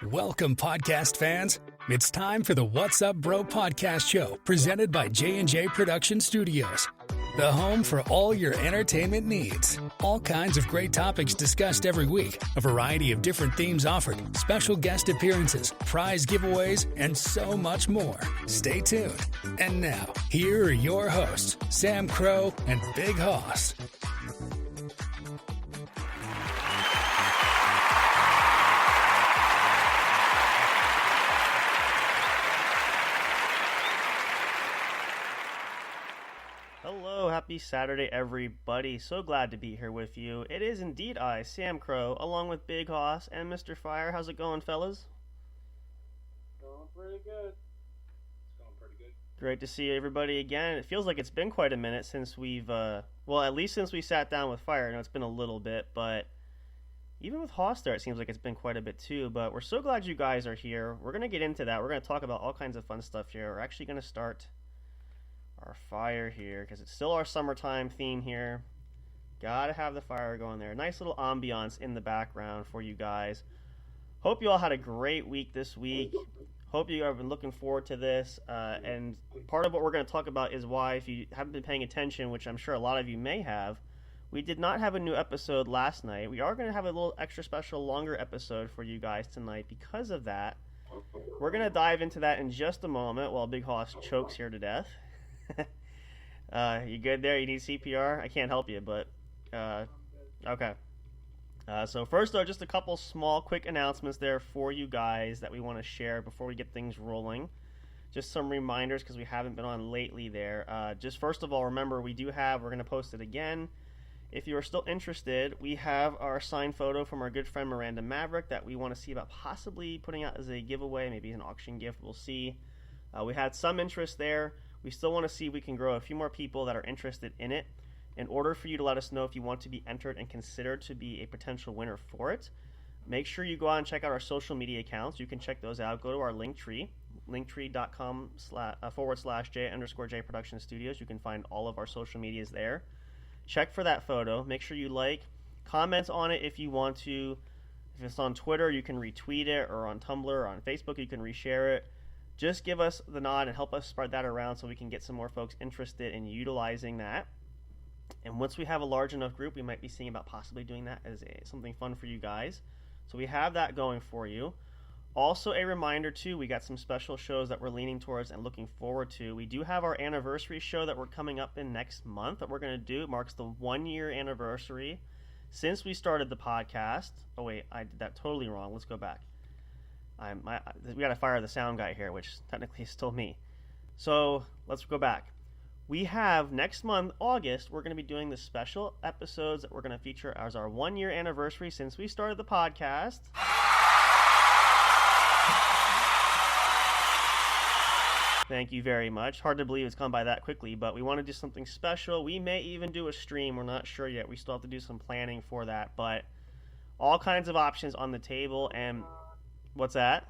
Welcome, podcast fans. It's time for the What's Up Bro podcast show, presented by J&J Production Studios, the home for all your entertainment needs. All kinds of great topics discussed every week, a variety of different themes offered, special guest appearances, prize giveaways, and so much more. Stay tuned. And now, here are your hosts, Sam Crow and Big Hoss. Hello, happy Saturday, everybody. So glad to be here with you. It is indeed I, Sam Crow, along with Big Hoss and Mr. Fire. How's it going, fellas? Going pretty good. It's going pretty good. Great to see everybody again. It feels like it's been quite a minute since we've, well, at least since we sat down with Fire. I know it's been a little bit, but even with Hoss there, it seems like it's been quite a bit too. But we're so glad you guys are here. We're going to get into that. We're going to talk about all kinds of fun stuff here. We're actually going to start our fire here because it's still our summertime theme here. Gotta have the fire going there. Nice little ambiance in the background for you guys. Hope you all had a great week this week. Hope you have been looking forward to this. And part of what we're going to talk about is why, if you haven't been paying attention, which I'm sure a lot of you may have, we did not have a new episode last night. We are going to have a little extra special longer episode for you guys tonight because of that. We're going to dive into that in just a moment while Big Hoss chokes here to death. You good there? You need CPR? I can't help you, but okay. So first, though, just a couple small, quick announcements there for you guys that we want to share before we get things rolling. Just some reminders because we haven't been on lately there. Just first of all, remember we're going to post it again. If you are still interested, we have our signed photo from our good friend Miranda Maverick that we want to see about possibly putting out as a giveaway, maybe an auction gift. We'll see. We had some interest there. We still want to see if we can grow a few more people that are interested in it. In order for you to let us know if you want to be entered and considered to be a potential winner for it, make sure you go out and check out our social media accounts. You can check those out. Go to our Linktree, linktree.com/J_J Production Studios. You can find all of our social medias there. Check for that photo. Make sure you comment on it if you want to. If it's on Twitter, you can retweet it, or on Tumblr or on Facebook, you can reshare it. Just give us the nod and help us spread that around so we can get some more folks interested in utilizing that. And once we have a large enough group, we might be seeing about possibly doing that as something fun for you guys. So we have that going for you. Also a reminder, too, we got some special shows that we're leaning towards and looking forward to. We do have our anniversary show that we're coming up in next month that we're going to do. It marks the 1-year anniversary since we started the podcast. Oh, wait, I did that totally wrong. Let's go back. We got to fire the sound guy here, which technically is still me. So let's go back. We have next month, August, we're going to be doing the special episodes that we're going to feature as our 1-year anniversary since we started the podcast. Thank you very much. Hard to believe it's gone by that quickly, but we want to do something special. We may even do a stream. We're not sure yet. We still have to do some planning for that, but all kinds of options on the table. And what's that?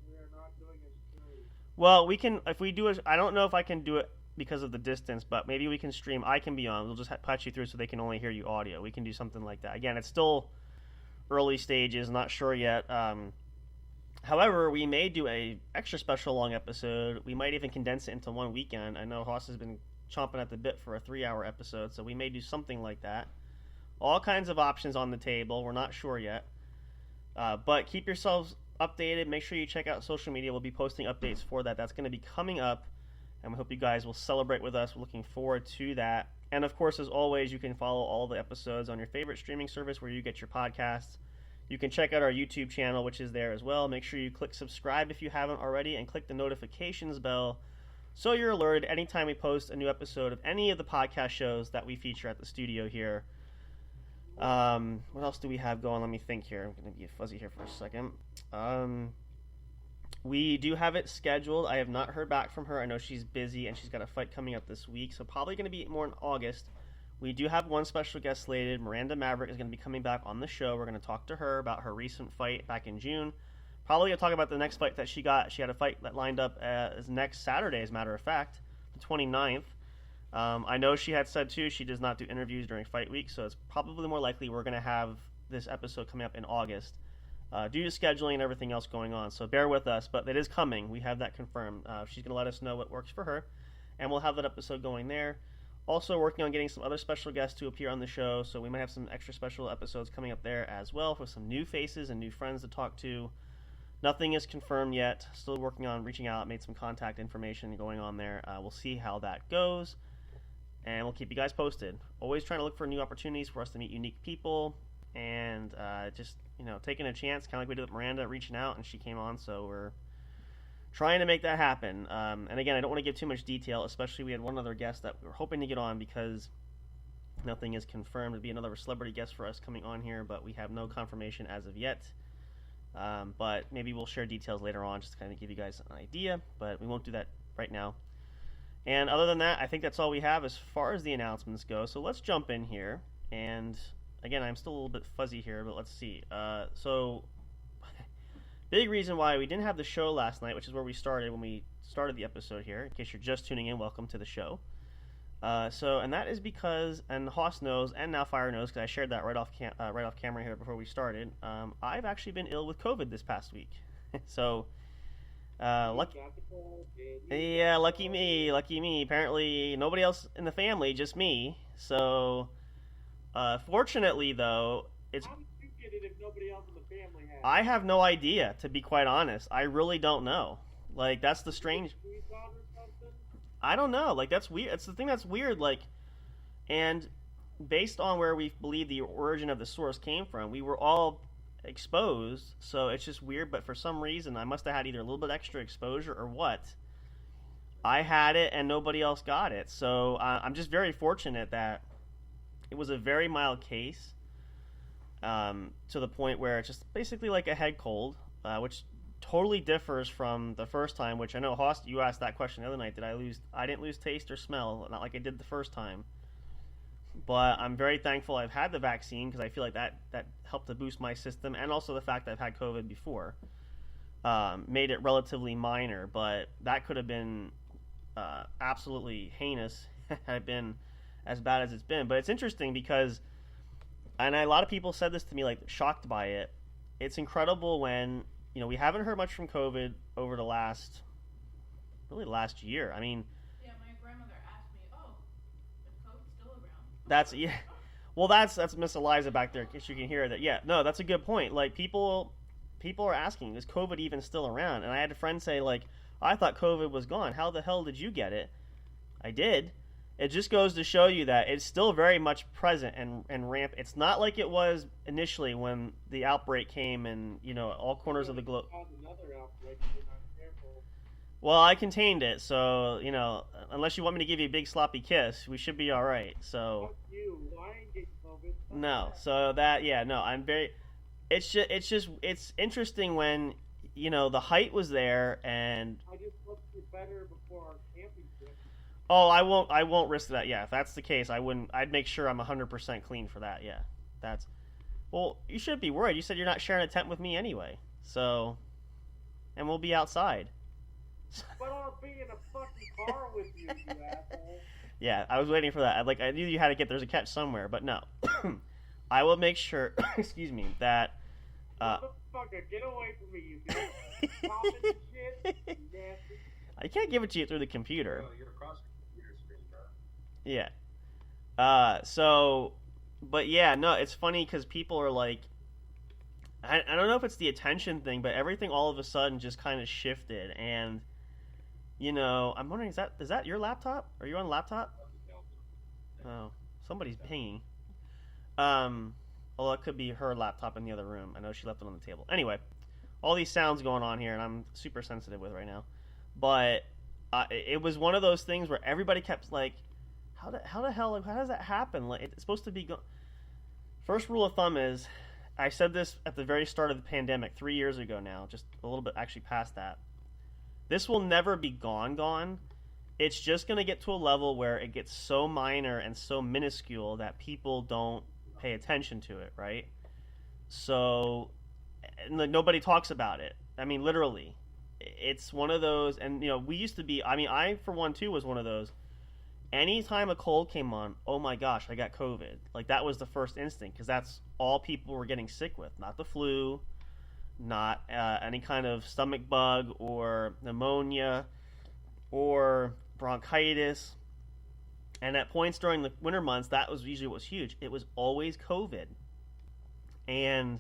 We are not doing a stream. Well, we can, if we do it, I don't know if I can do it because of the distance, but maybe we can stream. I can be on. We'll just patch you through so they can only hear you audio. We can do something like that. Again, it's still early stages, not sure yet. However, we may do a extra special long episode. We might even condense it into one weekend. I know Hoss has been chomping at the bit for a 3-hour episode, so we may do something like that. All kinds of options on the table. We're not sure yet. But keep yourselves updated. Make sure you check out social media. We'll be posting updates for that. That's going to be coming up, and we hope you guys will celebrate with us. We're looking forward to that. And, of course, as always, you can follow all the episodes on your favorite streaming service where you get your podcasts. You can check out our YouTube channel, which is there as well. Make sure you click subscribe if you haven't already, and click the notifications bell so you're alerted anytime we post a new episode of any of the podcast shows that we feature at the studio here. What else do we have going? Let me think here. I'm going to be fuzzy here for a second. We do have it scheduled. I have not heard back from her. I know she's busy and she's got a fight coming up this week, so probably going to be more in August. We do have one special guest slated. Miranda Maverick is going to be coming back on the show. We're going to talk to her about her recent fight back in June. Probably going to talk about the next fight that she got. She had a fight that lined up as next Saturday, as a matter of fact, the 29th. I know she had said, too, she does not do interviews during fight week, so it's probably more likely we're going to have this episode coming up in August. due to scheduling and everything else going on. So bear with us, but it is coming. We have that confirmed. She's going to let us know what works for her, and we'll have that episode going there. Also working on getting some other special guests to appear on the show, so we might have some extra special episodes coming up there as well with some new faces and new friends to talk to. Nothing is confirmed yet. Still working on reaching out. Made some contact information going on there. We'll see how that goes, and we'll keep you guys posted. Always trying to look for new opportunities for us to meet unique people, and just taking a chance, kind of like we did with Miranda, reaching out, and she came on. So we're trying to make that happen. And again, I don't want to give too much detail, especially we had one other guest that we were hoping to get on because nothing is confirmed to be another celebrity guest for us coming on here, but we have no confirmation as of yet. But maybe we'll share details later on just to kind of give you guys an idea, but we won't do that right now. And other than that, I think that's all we have as far as the announcements go. So let's jump in here. And again, I'm still a little bit fuzzy here, but let's see. So big reason why we didn't have the show last night, which is where we started when we started the episode here. In case you're just tuning in, welcome to the show. And that is because, and Hoss knows, and now Fire knows, because I shared that right off camera here before we started. I've actually been ill with COVID this past week. So, lucky me. Apparently, nobody else in the family, just me. So, fortunately, though, it's. How did you get it if nobody else in the family had it? I have no idea, to be quite honest. I really don't know. Like, that's the strange. I don't know. Like, that's weird. It's the thing that's weird. Like, and based on where we believe the origin of the source came from, we were all exposed. So it's just weird. But for some reason, I must have had either a little bit extra exposure or what. I had it and nobody else got it. So I'm just very fortunate that it was a very mild case, to the point where it's just basically like a head cold, which totally differs from the first time, which I know, Hoss, you asked that question the other night. I didn't lose taste or smell, not like I did the first time. But I'm very thankful I've had the vaccine because I feel like that helped to boost my system, and also the fact that I've had COVID before made it relatively minor, but that could have been absolutely heinous had it been as bad as it's been. But it's interesting because, and a lot of people said this to me, like, shocked by it. It's incredible when, we haven't heard much from COVID over the last year. I mean, yeah, my grandmother asked me, "Oh, is COVID still around?" That's yeah. Well, that's Miss Eliza back there, in case you can hear that. Yeah, no, that's a good point. Like, people are asking, is COVID even still around? And I had a friend say, like, I thought COVID was gone. How the hell did you get it? I did. It just goes to show you that it's still very much present and ramp. It's not like it was initially when the outbreak came and, all corners of the globe. Another outbreak if you're not careful. Well, I contained it, so, unless you want me to give you a big sloppy kiss, we should be all right. So. Fuck you. I ain't getting COVID. Fuck No, that. so that, yeah, no, I'm very. It's interesting when, the height was there and. I just hope you're better before our camping trip. Oh, I won't risk that. Yeah, if that's the case, I wouldn't. I'd make sure I'm 100% clean for that. Yeah, that's. Well, you shouldn't be worried. You said you're not sharing a tent with me anyway, so, and we'll be outside. But I'll be in a fucking car with you, you asshole. Yeah, I was waiting for that. I knew you had to get there's a catch somewhere, but no. I will make sure. Excuse me. That. Motherfucker, get away from me, you bitch. Popping and shit, you nasty. I can't give it to you through the computer. Oh, you're across the computer screen, bro. Yeah. But yeah, no, it's funny because people are like, I don't know if it's the attention thing, but everything all of a sudden just kind of shifted, and I'm wondering, is that your laptop? Are you on a laptop? Oh, somebody's pinging. Although it could be her laptop in the other room. I know she left it on the table. Anyway, all these sounds going on here, and I'm super sensitive with right now. But it was one of those things where everybody kept like, how the hell, how does that happen? Like, it's supposed to be First rule of thumb is, I said this at the very start of the pandemic 3 years ago now, just a little bit actually past that. This will never be gone. It's just going to get to a level where it gets so minor and so minuscule that people don't pay attention to it, right? So, nobody talks about it. I mean, literally. It's one of those, and we used to be, I for one too was one of those. Anytime a cold came on, oh my gosh, I got COVID. Like, that was the first instinct, because that's all people were getting sick with. Not the flu, not any kind of stomach bug or pneumonia or bronchitis. And at points during the winter months, that was usually what was huge. It was always COVID. And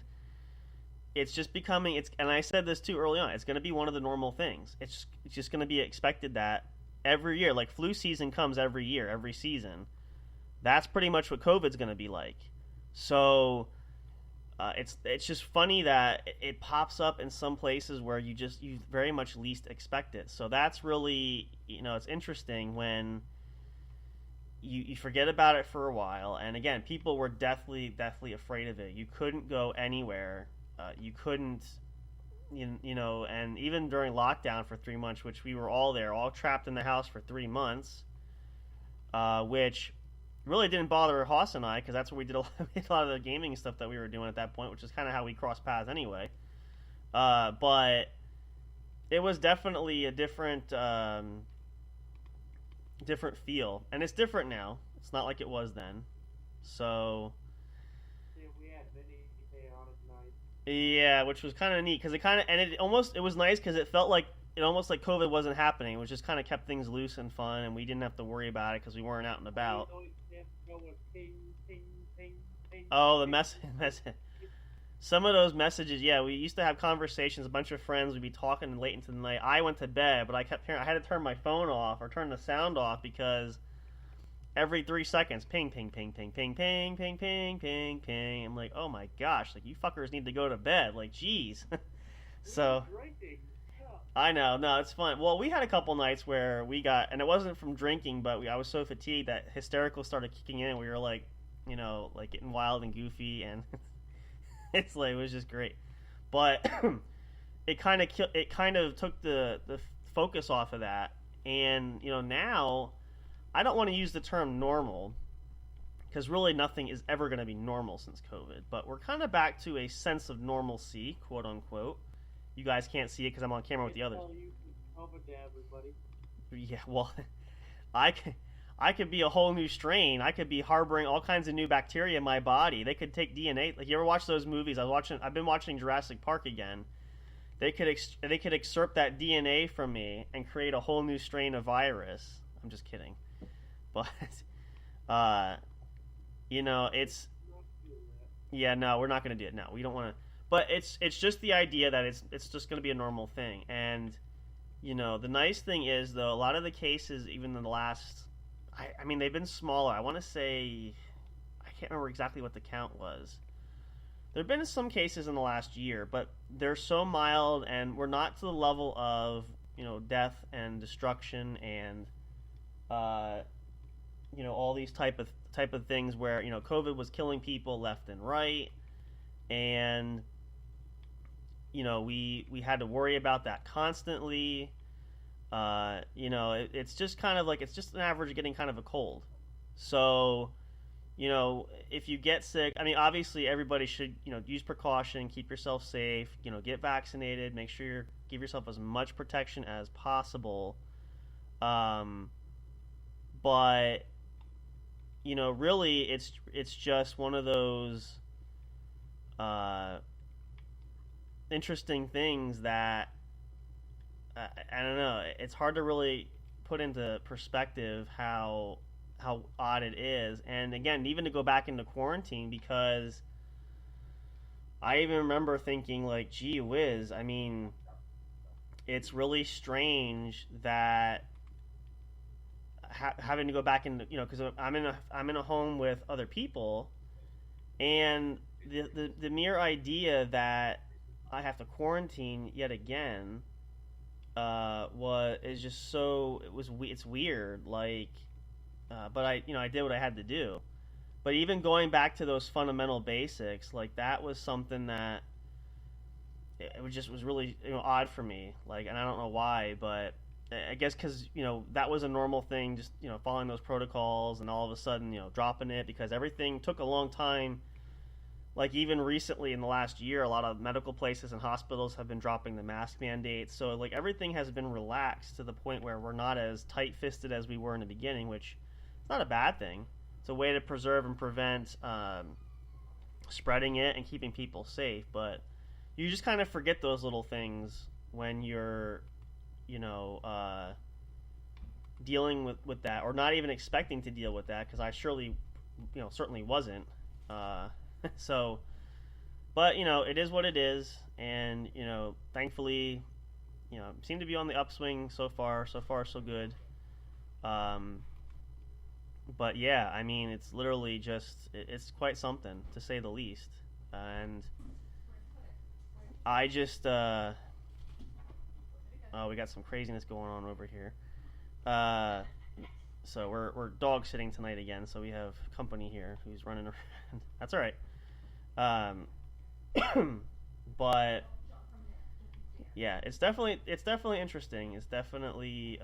it's just becoming, and I said this too early on, it's going to be one of the normal things. It's just going to be expected that every year, like flu season comes every year, every season. That's pretty much what COVID's going to be like. So it's just funny that it pops up in some places where you very much least expect it. So that's really, it's interesting when you forget about it for a while. And again, people were deathly afraid of it. You couldn't go anywhere. You couldn't, and even during lockdown for 3 months, which we were all there, all trapped in the house for 3 months, which really didn't bother Haas and I, because that's where we did a lot of the gaming stuff that we were doing at that point, which is kind of how we crossed paths anyway. But it was definitely a different feel, and it's different now. It's not like it was then. So Yeah, we had many chaotic nights. yeah, which was kind of neat because it was nice because it felt like almost like COVID wasn't happening. It was just kind of kept things loose and fun, and we didn't have to worry about it because we weren't out and about. Oh, the message. Some of those messages, yeah, we used to have conversations, a bunch of friends, we'd be talking late into the night. I went to bed, but I kept hearing, I had to turn my phone off or turn the sound off because every 3 seconds, ping, ping, ping, ping, ping, ping, ping, ping, ping, ping. I'm like, oh my gosh, like you fuckers need to go to bed, like jeez. So, I know, no, it's fun. Well, we had a couple nights where we got, and it wasn't from drinking, but I was so fatigued that hysterical started kicking in. We were like, like getting wild and goofy, and it's like, it was just great. But it kind of took the focus off of that. And, now I don't want to use the term normal because really nothing is ever going to be normal since COVID. But we're kind of back to a sense of normalcy, quote unquote. You guys can't see it because I'm on camera with the others. Yeah, well, I could be a whole new strain. I could be harboring all kinds of new bacteria in my body. They could take DNA. Like, you ever watch those movies? I've been watching Jurassic Park again. They could excerpt that DNA from me and create a whole new strain of virus. I'm just kidding, but it's no, we're not going to do it. No, we don't want to. But it's just the idea that it's just going to be a normal thing. And the nice thing is, though, a lot of the cases, even in the last, I mean, they've been smaller. I want to say, I can't remember exactly what the count was. There have been some cases in the last year, but they're so mild, and we're not to the level of death and destruction and all these type of things where COVID was killing people left and right, and we had to worry about that constantly. It's just kind of like, it's just an average getting kind of a cold. So, if you get sick, I mean, obviously everybody should, use precaution, keep yourself safe, get vaccinated, make sure you give yourself as much protection as possible. But, really it's just one of those, interesting things that I don't know. It's hard to really put into perspective how odd it is. And again, even to go back into quarantine, because I even remember thinking like, gee whiz, I mean, it's really strange that having to go back into, because I'm in a home with other people, and the mere idea that I have to quarantine yet again is just so, it's weird, like, but I did what I had to do. But even going back to those fundamental basics, like, that was something that it was really odd for me, like, and I don't know why, but I guess because that was a normal thing, just following those protocols, and all of a sudden dropping it because everything took a long time. Like, even recently in the last year, a lot of medical places and hospitals have been dropping the mask mandates. So, like, everything has been relaxed to the point where we're not as tight-fisted as we were in the beginning, which is not a bad thing. It's a way to preserve and prevent spreading it and keeping people safe. But, you just kind of forget those little things when you're, dealing with that, or not even expecting to deal with that, because I surely, certainly wasn't. So, but, it is what it is, and, thankfully, seem to be on the upswing so far. So far, so good. But yeah, I mean, it's literally it's quite something, to say the least. And I just, we got some craziness going on over here. So we're dog sitting tonight again, so we have company here who's running around. That's all right. But yeah, it's definitely interesting. It's definitely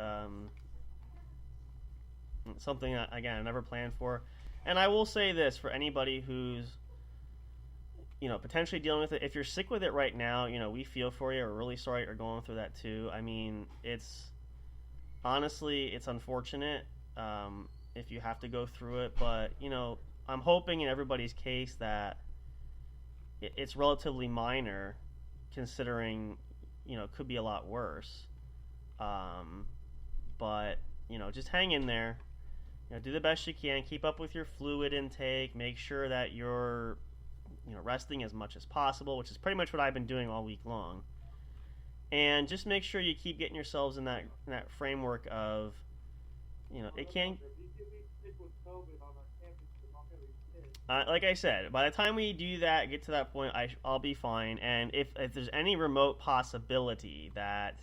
something that, again, I never planned for. And I will say this for anybody who's potentially dealing with it. If you're sick with it right now, we feel for you. We're really sorry you're going through that too. I mean, it's unfortunate if you have to go through it, but I'm hoping in everybody's case that it's relatively minor, considering it could be a lot worse. But just hang in there. Do the best you can. Keep up with your fluid intake. Make sure that you're resting as much as possible, which is pretty much what I've been doing all week long. And just make sure you keep getting yourselves in that framework of, it can't. Like I said, by the time we do that, get to that point, I'll be fine. And if there's any remote possibility that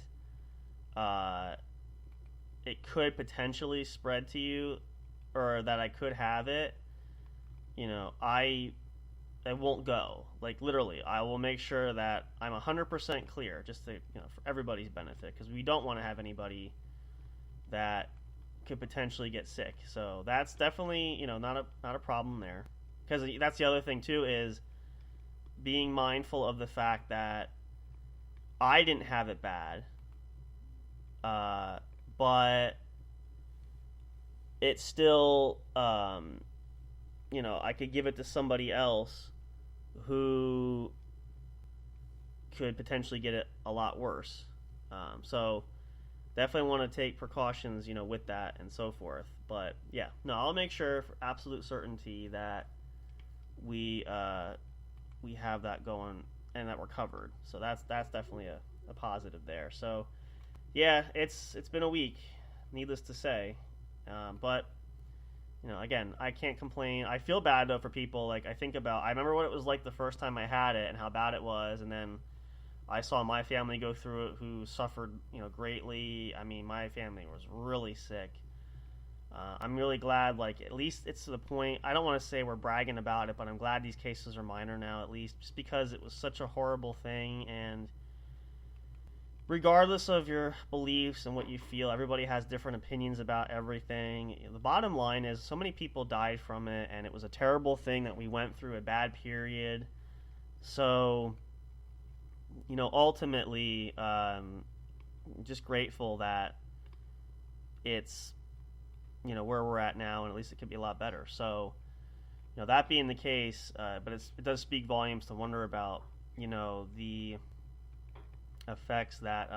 it could potentially spread to you, or that I could have it, I won't go. Like, literally, I will make sure that I'm 100% clear, just to, for everybody's benefit, because we don't want to have anybody that could potentially get sick. So that's definitely, not a problem there. Because that's the other thing too, is being mindful of the fact that I didn't have it bad, but it's still, I could give it to somebody else who could potentially get it a lot worse. So definitely want to take precautions, with that and so forth. But yeah, no, I'll make sure for absolute certainty that we have that going and that we're covered. So that's definitely a positive there. So yeah, it's been a week, needless to say. But again, I can't complain. I feel bad though for people. Like, I remember what it was like the first time I had it and how bad it was, and then I saw my family go through it who suffered, greatly. I mean, my family was really sick. I'm really glad, like, at least it's to the point, I don't want to say we're bragging about it, but I'm glad these cases are minor now, at least, just because it was such a horrible thing. And regardless of your beliefs and what you feel, everybody has different opinions about everything. The bottom line is, so many people died from it, and it was a terrible thing that we went through, a bad period. So, ultimately, just grateful that it's, where we're at now, and at least it could be a lot better. So, that being the case, but it does speak volumes to wonder about, the effects that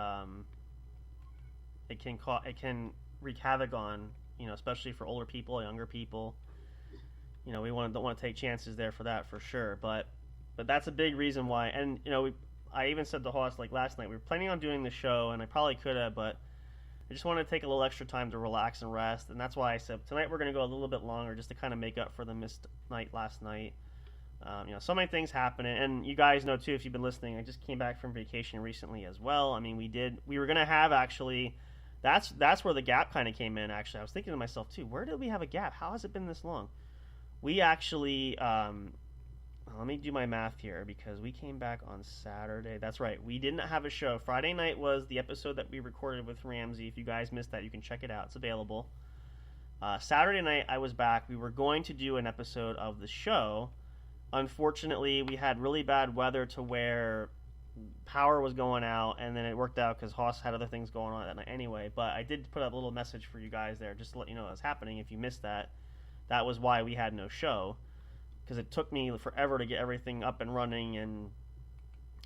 it can wreak havoc on, especially for older people, younger people. We don't want to take chances there for that, for sure. But that's a big reason why. And I even said to Hoss, like, last night, we were planning on doing the show, and I probably could have, but I just wanted to take a little extra time to relax and rest, and that's why I said tonight we're going to go a little bit longer, just to kind of make up for the missed night last night. So many things happening, and you guys know too, if you've been listening, I just came back from vacation recently as well. I mean, we were going to have, actually, that's where the gap kind of came in, actually. I was thinking to myself too, where did we have a gap? How has it been this long? We actually, let me do my math here, because we came back on Saturday. That's right, we didn't have a show. Friday night was the episode that we recorded with Ramsey. If you guys missed that, you can check it out. It's available. Saturday night, I was back. We were going to do an episode of the show. Unfortunately, we had really bad weather to where power was going out, and then it worked out because Hoss had other things going on that night anyway. But I did put up a little message for you guys there, just to let you know what was happening. If you missed that, that was why we had no show. Because it took me forever to get everything up and running, and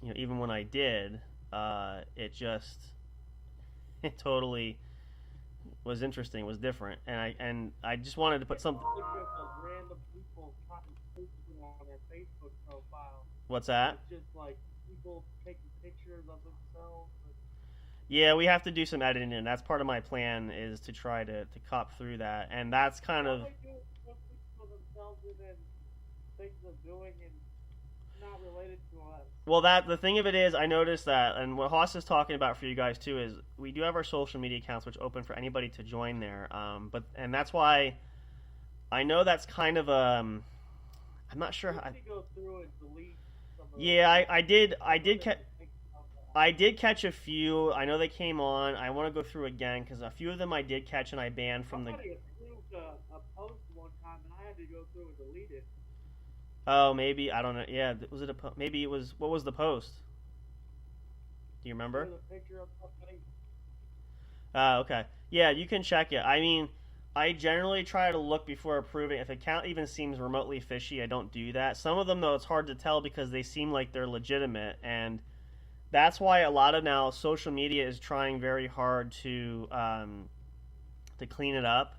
even when I did, it totally was interesting, was different, and I just wanted to put something. Random people posting on their Facebook profile. What's that? It's just like people taking pictures of themselves. Yeah, we have to do some editing, and that's part of my plan is to try to cop through that, and that's kind of. They do pictures of themselves and then things they're doing and not related to us. Well, the thing of it is, I noticed that, and what Haas is talking about for you guys too is we do have our social media accounts, which open for anybody to join there. And that's why I know that's kind of I'm not sure. Go through and delete some of Yeah, I did catch a few. I know they came on. I want to go through again because a few of them I did catch and I banned from the. Somebody approved a post one time and I had to go through and delete it. Oh, maybe I don't know. Yeah, was it maybe it was. What was the post? Do you remember? A picture of somebody. Okay. Yeah, you can check it. I mean, I generally try to look before approving. If an account even seems remotely fishy, I don't do that. Some of them, though, it's hard to tell because they seem like they're legitimate, and that's why a lot of now social media is trying very hard to clean it up.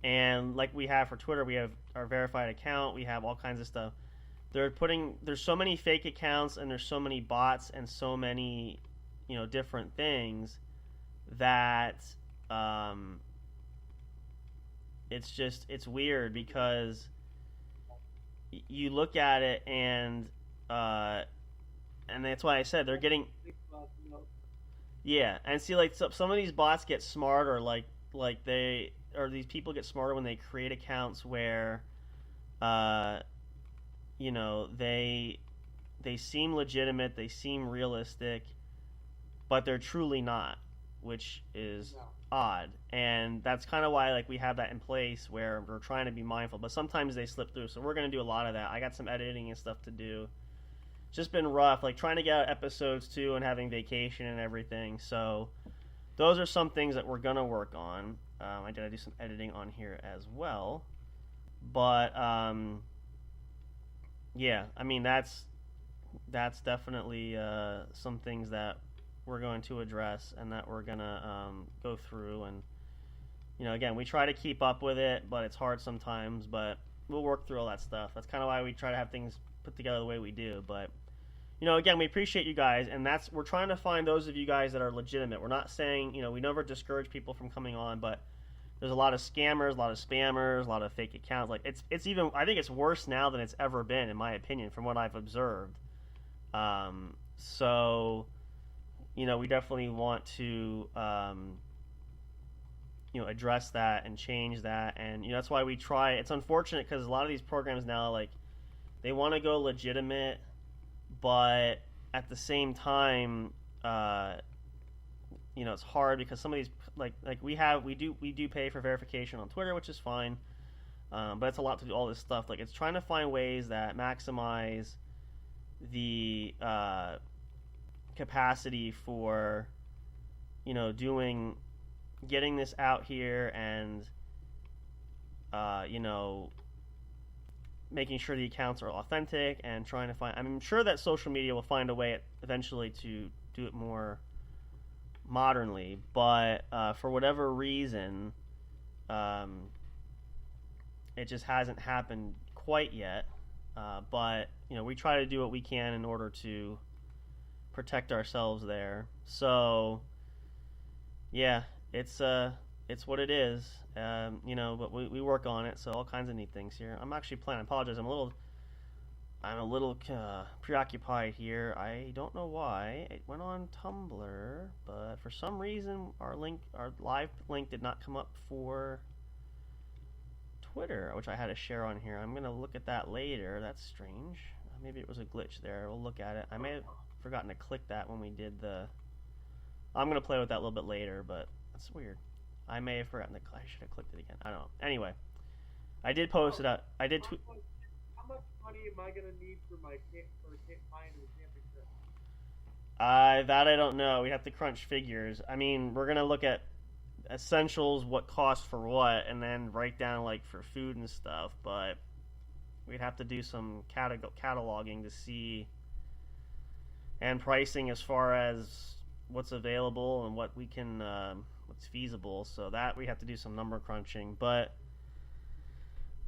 And like we have for Twitter, we have our verified account. We have all kinds of stuff. There's so many fake accounts and there's so many bots and so many, different things that it's weird because you look at it and that's why I said they're getting. Yeah, and see, like some of these bots get smarter, like these people get smarter when they create accounts where, they seem legitimate, they seem realistic, but they're truly not, which is odd. And that's kind of why we have that in place where we're trying to be mindful, but sometimes they slip through. So we're going to do a lot of that. I got some editing and stuff to do. It's just been rough, trying to get out episodes too and having vacation and everything. So those are some things that we're going to work on. I did do some editing on here as well. But, yeah, I mean, that's definitely some things that we're going to address and that we're going to go through. And, again, we try to keep up with it, but it's hard sometimes. But we'll work through all that stuff. That's kind of why we try to have things put together the way we do. But, again, we appreciate you guys, and we're trying to find those of you guys that are legitimate. We're not saying, we never discourage people from coming on, but there's a lot of scammers, a lot of spammers, a lot of fake accounts. It's even, I think it's worse now than it's ever been, in my opinion, from what I've observed. So, we definitely want to, address that and change that, and that's why we try. It's unfortunate because a lot of these programs now, they want to go legitimate, but at the same time, it's hard because some of these, we do pay for verification on Twitter, which is fine, but it's a lot to do all this stuff. It's trying to find ways that maximize the capacity for, getting this out here and, making sure the accounts are authentic and trying to find. I'm sure that social media will find a way eventually to do it more modernly, but for whatever reason, it just hasn't happened quite yet. But we try to do what we can in order to protect ourselves there. So yeah, it's what it is. But we work on it. So all kinds of neat things here. I'm actually planning. I apologize. I'm a little preoccupied here. I don't know why. It went on Tumblr, but for some reason our live link did not come up for Twitter, which I had to share on here. I'm gonna look at that later. That's strange. Maybe it was a glitch there. We'll look at it. I may have forgotten to click that when we did the. I'm gonna play with that a little bit later, but that's weird. I may have forgotten I should have clicked it again. I don't know. Anyway, I did post it out. I did tweet. How much money am I gonna need for my camping trip? That I don't know. We have to crunch figures. I mean, we're gonna look at essentials, what costs for what, and then write down for food and stuff. But we'd have to do some cataloging to see. and pricing as far as what's available and what we can, what's feasible. So that we have to do some number crunching. But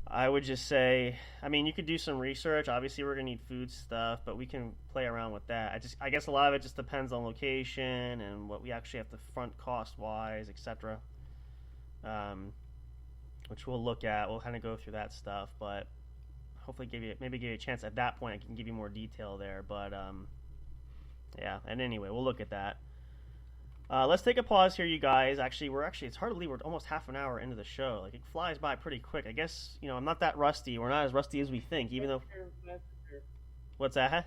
I would just say, I mean, you could do some research. Obviously, we're gonna need food stuff, but we can play around with that. I guess a lot of it just depends on location and what we actually have to front cost wise, etc. Which we'll look at. We'll kind of go through that stuff, but hopefully give you a chance at that point. I can give you more detail there, but yeah. And anyway, we'll look at that. Let's take a pause here, you guys. Actually, it's hard to believe we're almost half an hour into the show. Like, it flies by pretty quick. I guess, I'm not that rusty. We're not as rusty as we think, even though... What's that?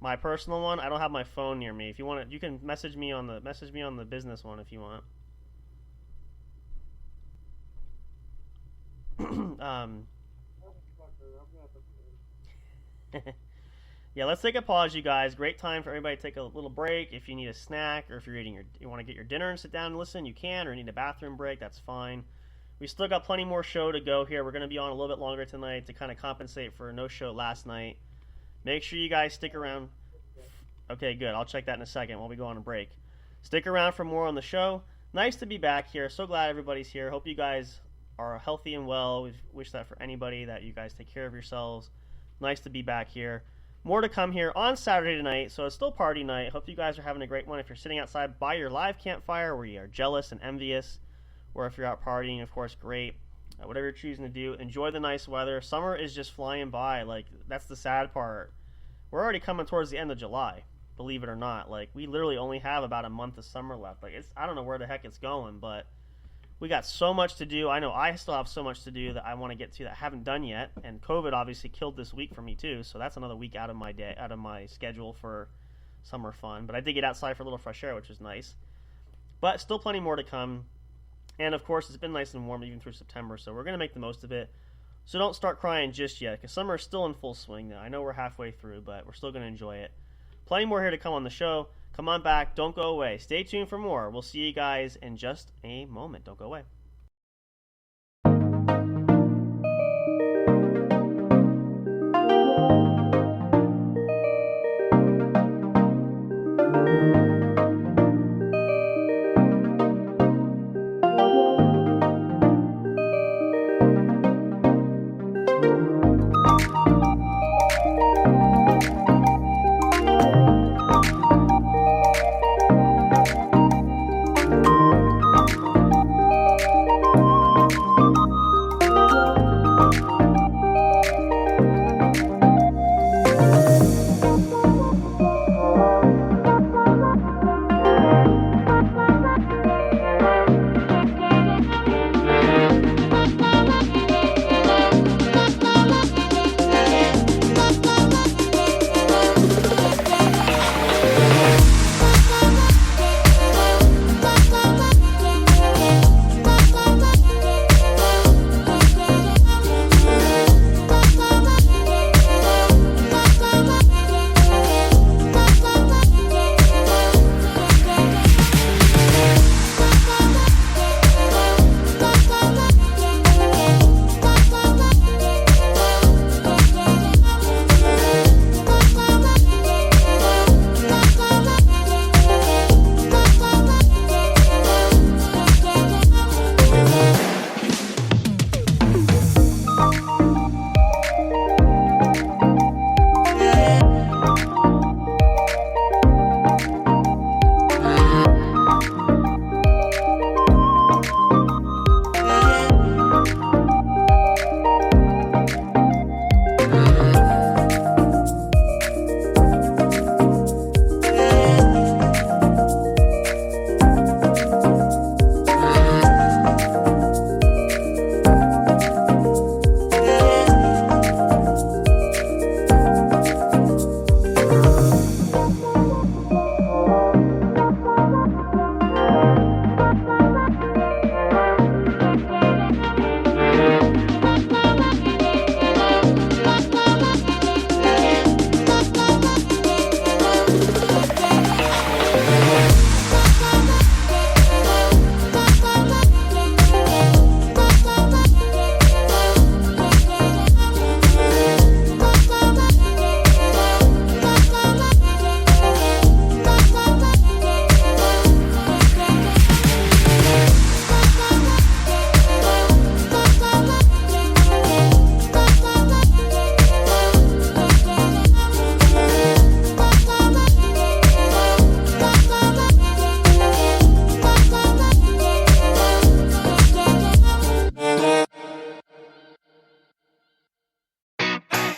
My personal one? I don't have my phone near me. If you want it, you can message me on the business one if you want. Yeah, let's take a pause, you guys. Great time for everybody to take a little break. If you need a snack, or if you want to get your dinner and sit down and listen, you can. Or need a bathroom break, that's fine. We still got plenty more show to go here. We're going to be on a little bit longer tonight to kind of compensate for no show last night. Make sure you guys stick around. Okay, good. I'll check that in a second while we go on a break. Stick around for more on the show. Nice to be back here. So glad everybody's here. Hope you guys are healthy and well. We wish that for anybody, that you guys take care of yourselves. Nice to be back here. More to come here on Saturday night, so it's still party night. Hope you guys are having a great one. If you're sitting outside by your live campfire where you are jealous and envious, or if you're out partying, of course, great. Whatever you're choosing to do, enjoy the nice weather. Summer is just flying by. Like, that's the sad part. We're already coming towards the end of July, believe it or not. Like, we literally only have about a month of summer left. Like, I don't know where the heck it's going, but we got so much to do. I know I still have so much to do that I want to get to that I haven't done yet. And COVID obviously killed this week for me too, so that's another week out of my schedule for summer fun. But I did get outside for a little fresh air, which was nice. But still plenty more to come. And of course, it's been nice and warm even through September, so we're going to make the most of it. So don't start crying just yet, because summer is still in full swing now. I know we're halfway through, but we're still going to enjoy it. Plenty more here to come on the show. Come on back. Don't go away. Stay tuned for more. We'll see you guys in just a moment. Don't go away.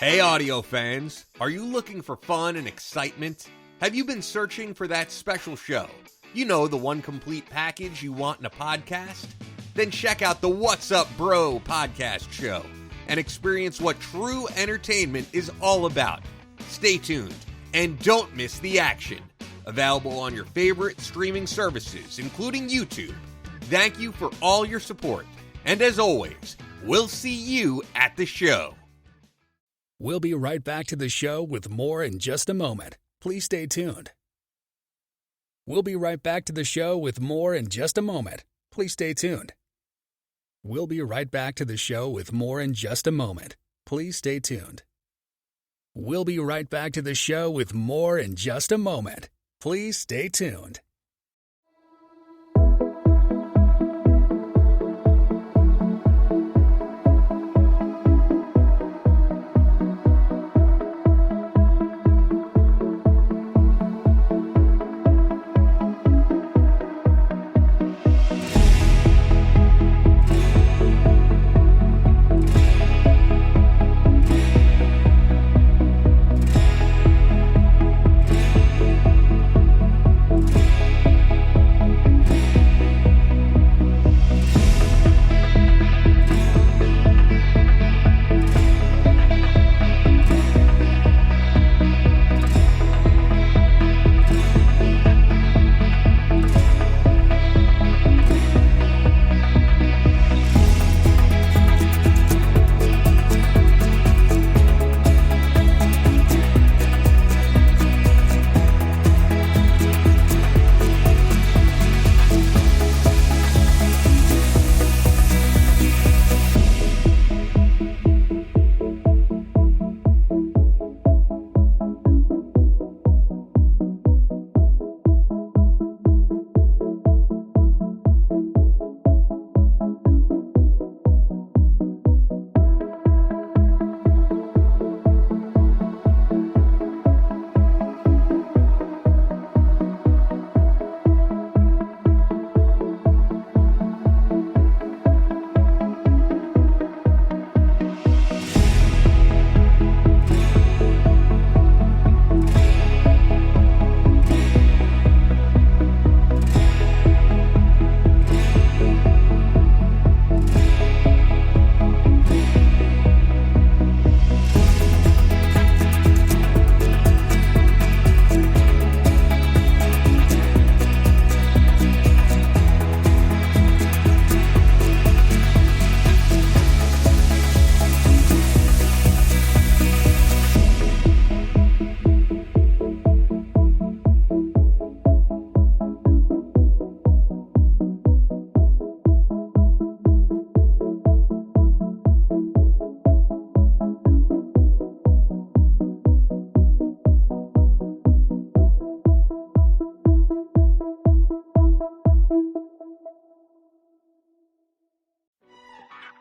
Hey audio fans, are you looking for fun and excitement? Have you been searching for that special show? You know, the one complete package you want in a podcast? Then check out the What's Up Bro podcast show and experience what true entertainment is all about. Stay tuned and don't miss the action. Available on your favorite streaming services, including YouTube. Thank you for all your support. And as always, we'll see you at the show. We'll be right back to the show with more in just a moment. Please stay tuned. We'll be right back to the show with more in just a moment. Please stay tuned. We'll be right back to the show with more in just a moment. Please stay tuned. We'll be right back to the show with more in just a moment. Please stay tuned.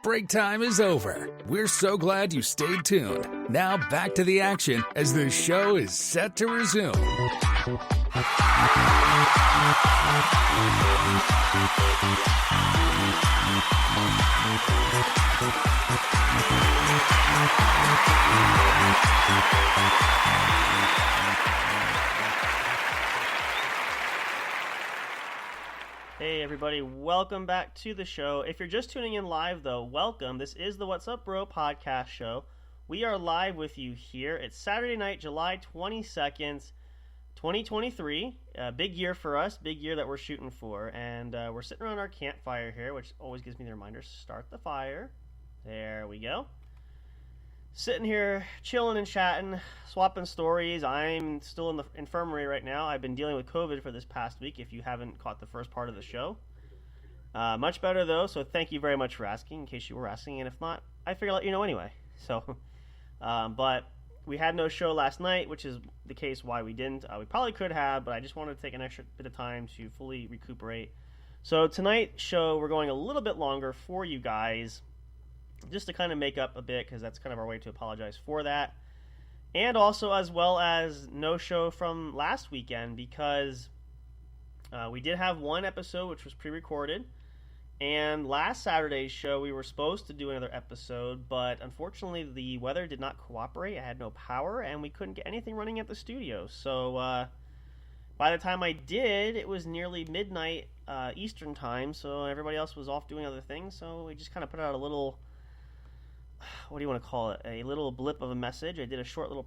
Break time is over. We're so glad you stayed tuned. Now back to the action as the show is set to resume. Hey everybody, welcome back to the show. If you're just tuning in live though, welcome. This is the What's Up Bro podcast show. We are live with you here. It's Saturday night, July 22nd, 2023. Big year for us, big year that we're shooting for. And we're sitting around our campfire here, which always gives me the reminder, start the fire. There we go. Sitting here, chilling and chatting, swapping stories. I'm still in the infirmary right now. I've been dealing with COVID for this past week, if you haven't caught the first part of the show. Much better, though, so thank you very much for asking, in case you were asking. And if not, I figured I'll let you know anyway. So, but we had no show last night, which is the case why we didn't. We probably could have, but I just wanted to take an extra bit of time to fully recuperate. So tonight's show, we're going a little bit longer for you guys, just to kind of make up a bit, because that's kind of our way to apologize for that. And also as well as no show from last weekend, because we did have one episode which was pre-recorded, And last Saturday's show, we were supposed to do another episode, but unfortunately the weather did not cooperate. I had no power, and we couldn't get anything running at the studio. So by the time I did, it was nearly midnight Eastern time, so everybody else was off doing other things. So we just kind of put out a little, what do you want to call it, a little blip of a message. I did a short little,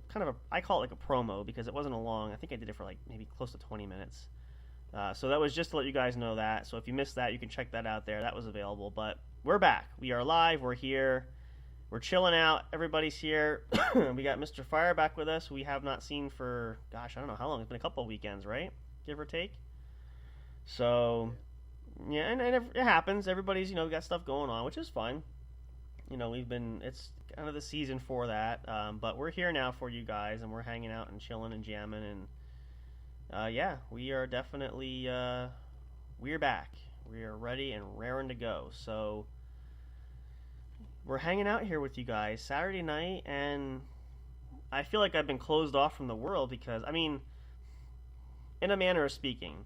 I call it like a promo, because it wasn't a long, I think I did it for like maybe close to 20 minutes. So that was just to let you guys know that. So if you missed that, you can check that out there. That was available. But we're back. We are live. We're here. We're chilling out. Everybody's here. We got Mr. Fire back with us. We have not seen for, gosh, I don't know how long. It's been a couple of weekends, right? Give or take. So, yeah, and it happens. Everybody's, got stuff going on, which is fine. It's kind of the season for that. But we're here now for you guys, and we're hanging out and chilling and jamming and yeah, we are definitely, we're back. We are ready and raring to go. So, we're hanging out here with you guys Saturday night, and I feel like I've been closed off from the world because, in a manner of speaking,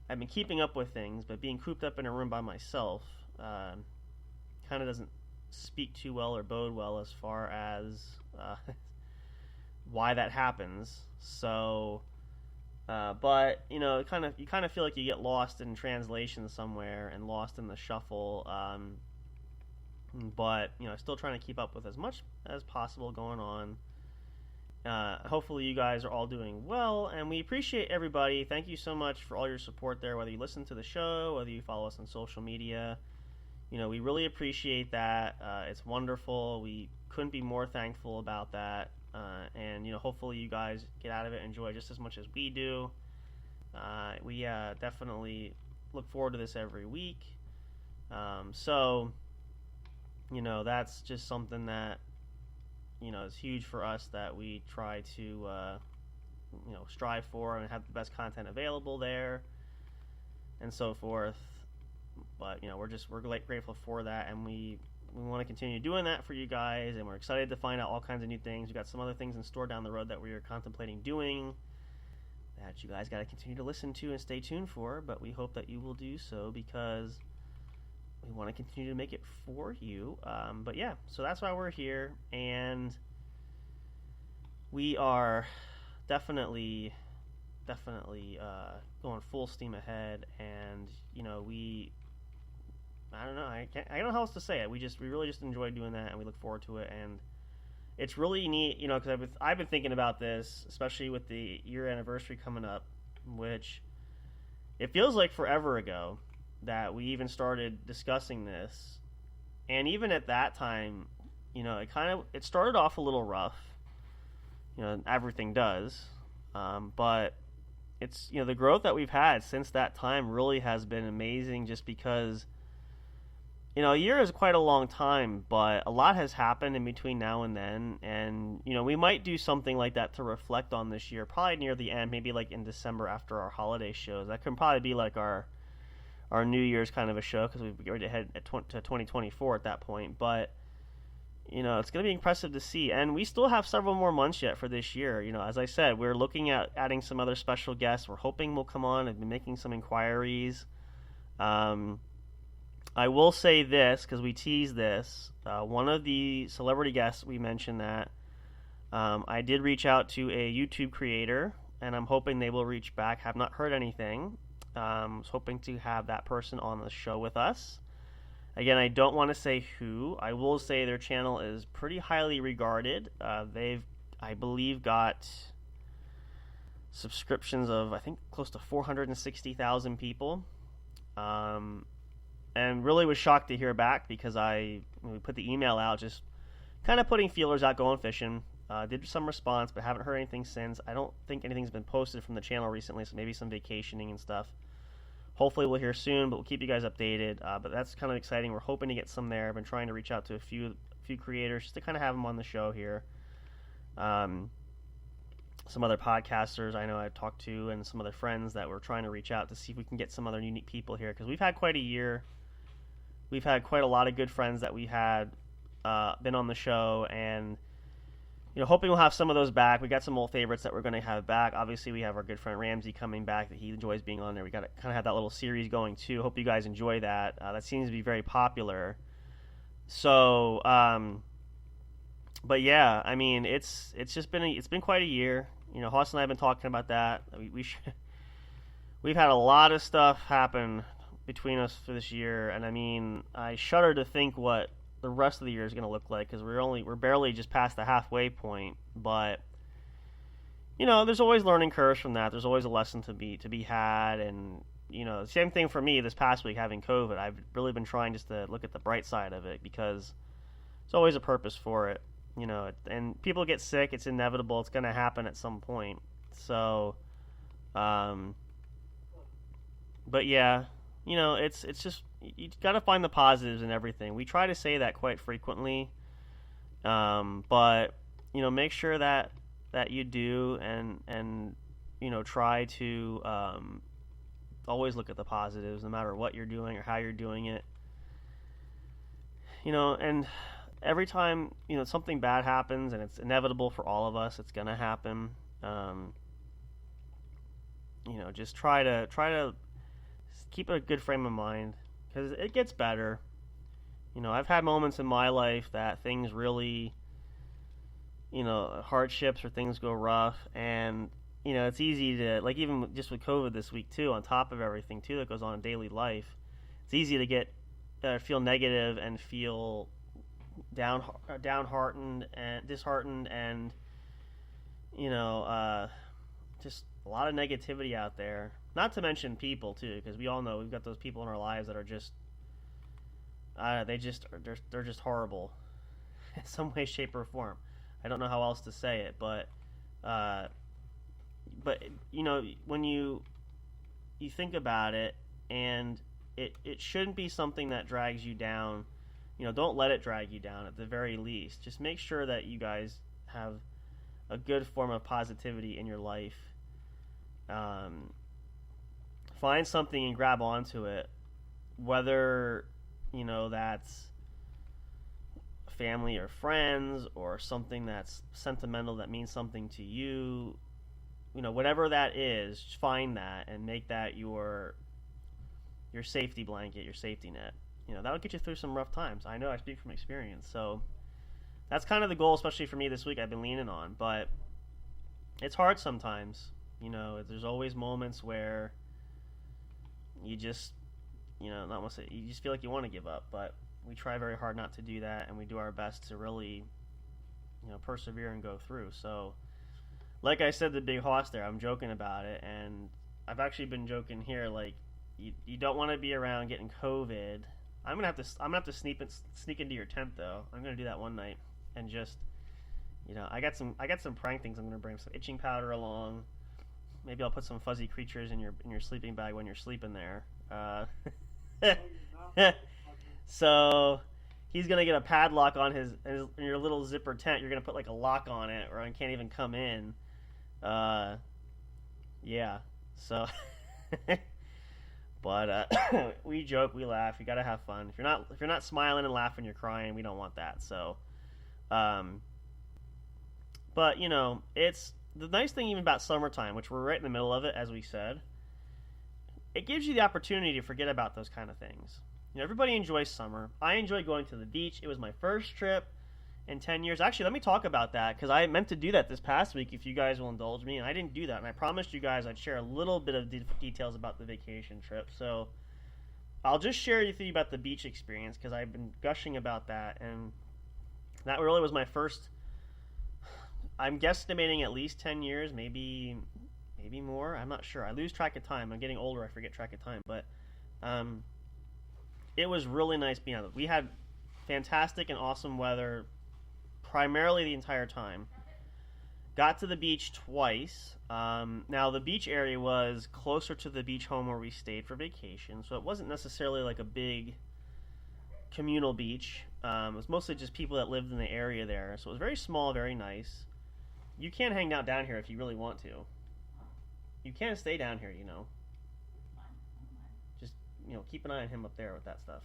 I've been keeping up with things, but being cooped up in a room by myself kind of doesn't speak too well or bode well as far as why that happens. So... but you kind of feel like you get lost in translation somewhere and lost in the shuffle. But still trying to keep up with as much as possible going on. Hopefully you guys are all doing well, and we appreciate everybody. Thank you so much for all your support there. Whether you listen to the show, whether you follow us on social media, we really appreciate that. It's wonderful. We couldn't be more thankful about that. And hopefully you guys get out of it, enjoy just as much as we do. We definitely look forward to this every week. So that's just something that is huge for us, that we try to strive for and have the best content available there, and so forth. But we're grateful for that, and we want to continue doing that for you guys, and we're excited to find out all kinds of new things. We've got some other things in store down the road that we are contemplating doing that you guys got to continue to listen to and stay tuned for, but we hope that you will do so because we want to continue to make it for you. But yeah, so that's why we're here, and we are definitely going full steam ahead, and I don't know. I don't know how else to say it. We really just enjoy doing that, and we look forward to it. And it's really neat, because I've been thinking about this, especially with the year anniversary coming up, which it feels like forever ago that we even started discussing this. And even at that time, it started off a little rough. Everything does, but it's the growth that we've had since that time really has been amazing. Just because. A year is quite a long time, but a lot has happened in between now and then, and, we might do something like that to reflect on this year, probably near the end, maybe like in December after our holiday shows. That could probably be like our New Year's kind of a show, because we've already head to 2024 at that point, but, it's going to be impressive to see, and we still have several more months yet for this year. As I said, we're looking at adding some other special guests. We're hoping will come on. I've been making some inquiries. I will say this, because we teased this. One of the celebrity guests, we mentioned that. I did reach out to a YouTube creator, and I'm hoping they will reach back. Have not heard anything. I was hoping to have that person on the show with us. Again, I don't want to say who. I will say their channel is pretty highly regarded. They've, I believe, got subscriptions of, I think, close to 460,000 people. And really was shocked to hear back, because when we put the email out, just kind of putting feelers out, going fishing. Did some response, but haven't heard anything since. I don't think anything's been posted from the channel recently, so maybe some vacationing and stuff. Hopefully we'll hear soon, but we'll keep you guys updated. But that's kind of exciting. We're hoping to get some there. I've been trying to reach out to a few creators just to kind of have them on the show here. Some other podcasters I know I've talked to, and some other friends that we're trying to reach out to see if we can get some other unique people here, because we've had quite a year. We've had quite a lot of good friends that we had been on the show, and hoping we'll have some of those back. We got some old favorites that we're going to have back. Obviously, we have our good friend Ramsey coming back that he enjoys being on there. We got to kind of have that little series going too. Hope you guys enjoy that. That seems to be very popular. So, but yeah, I mean, it's been quite a year. Hoss and I have been talking about that. We've had a lot of stuff happen between us for this year, and I mean, I shudder to think what the rest of the year is going to look like, because we're barely just past the halfway point. But there's always learning curves from that. There's always a lesson to be had, and same thing for me this past week having COVID. I've really been trying just to look at the bright side of it, because there's always a purpose for it. And people get sick. It's inevitable. It's going to happen at some point. So, but yeah, it's just, you got to find the positives in everything. We try to say that quite frequently, but make sure that you do, and try to always look at the positives, no matter what you're doing or how you're doing it. And every time something bad happens, and it's inevitable for all of us, it's gonna happen. Just try to keep a good frame of mind, because it gets better. I've had moments in my life that things really, hardships or things go rough, and it's easy to, like, even just with COVID this week too, on top of everything too that goes on in daily life, it's easy to get feel negative and feel downhearted and disheartened, and just a lot of negativity out there. Not to mention people too, because we all know we've got those people in our lives that are just they're just horrible in some way, shape, or form. I don't know how else to say it, but when you think about it, and it shouldn't be something that drags you down. Don't let it drag you down at the very least. Just make sure that you guys have a good form of positivity in your life. Find something and grab onto it, whether that's family or friends, or something that's sentimental that means something to you. Whatever that is, just find that and make that your safety blanket, your safety net. That'll get you through some rough times. I know, I speak from experience. So that's kind of the goal, especially for me this week, I've been leaning on. But it's hard sometimes. There's always moments where you just, not want to say, you just feel like you want to give up. But we try very hard not to do that, and we do our best to really, persevere and go through. So, like I said, the big hoss there, I'm joking about it, and I've actually been joking here, like, you don't want to be around getting COVID. I'm gonna have to sneak into your tent though. I'm gonna do that one night, and just, I got some prank things. I'm gonna bring some itching powder along. Maybe I'll put some fuzzy creatures in your sleeping bag when you're sleeping there. So he's gonna get a padlock on his your little zipper tent. You're gonna put like a lock on it, or I can't even come in. Yeah. So. But we joke, we laugh. You gotta have fun. If you're not smiling and laughing, you're crying. We don't want that. So, but it's the nice thing even about summertime, which we're right in the middle of it, as we said. It gives you the opportunity to forget about those kind of things. Everybody enjoys summer. I enjoy going to the beach. It was my first trip in 10 years. Actually, let me talk about that, because I meant to do that this past week, if you guys will indulge me, and I didn't do that. And I promised you guys I'd share a little bit of details about the vacation trip. So I'll just share with you about the beach experience, because I've been gushing about that, and that really was my first, I'm guesstimating at least 10 years, maybe more. I'm not sure. I lose track of time. I'm getting older. I forget track of time. But it was really nice being out. We had fantastic and awesome weather primarily the entire time. Got to the beach twice. Now, the beach area was closer to the beach home where we stayed for vacation, so it wasn't necessarily like a big communal beach. It was mostly just people that lived in the area there, so it was very small, very nice. You can hang out down here if you really want to. You can stay down here, Just, keep an eye on him up there with that stuff.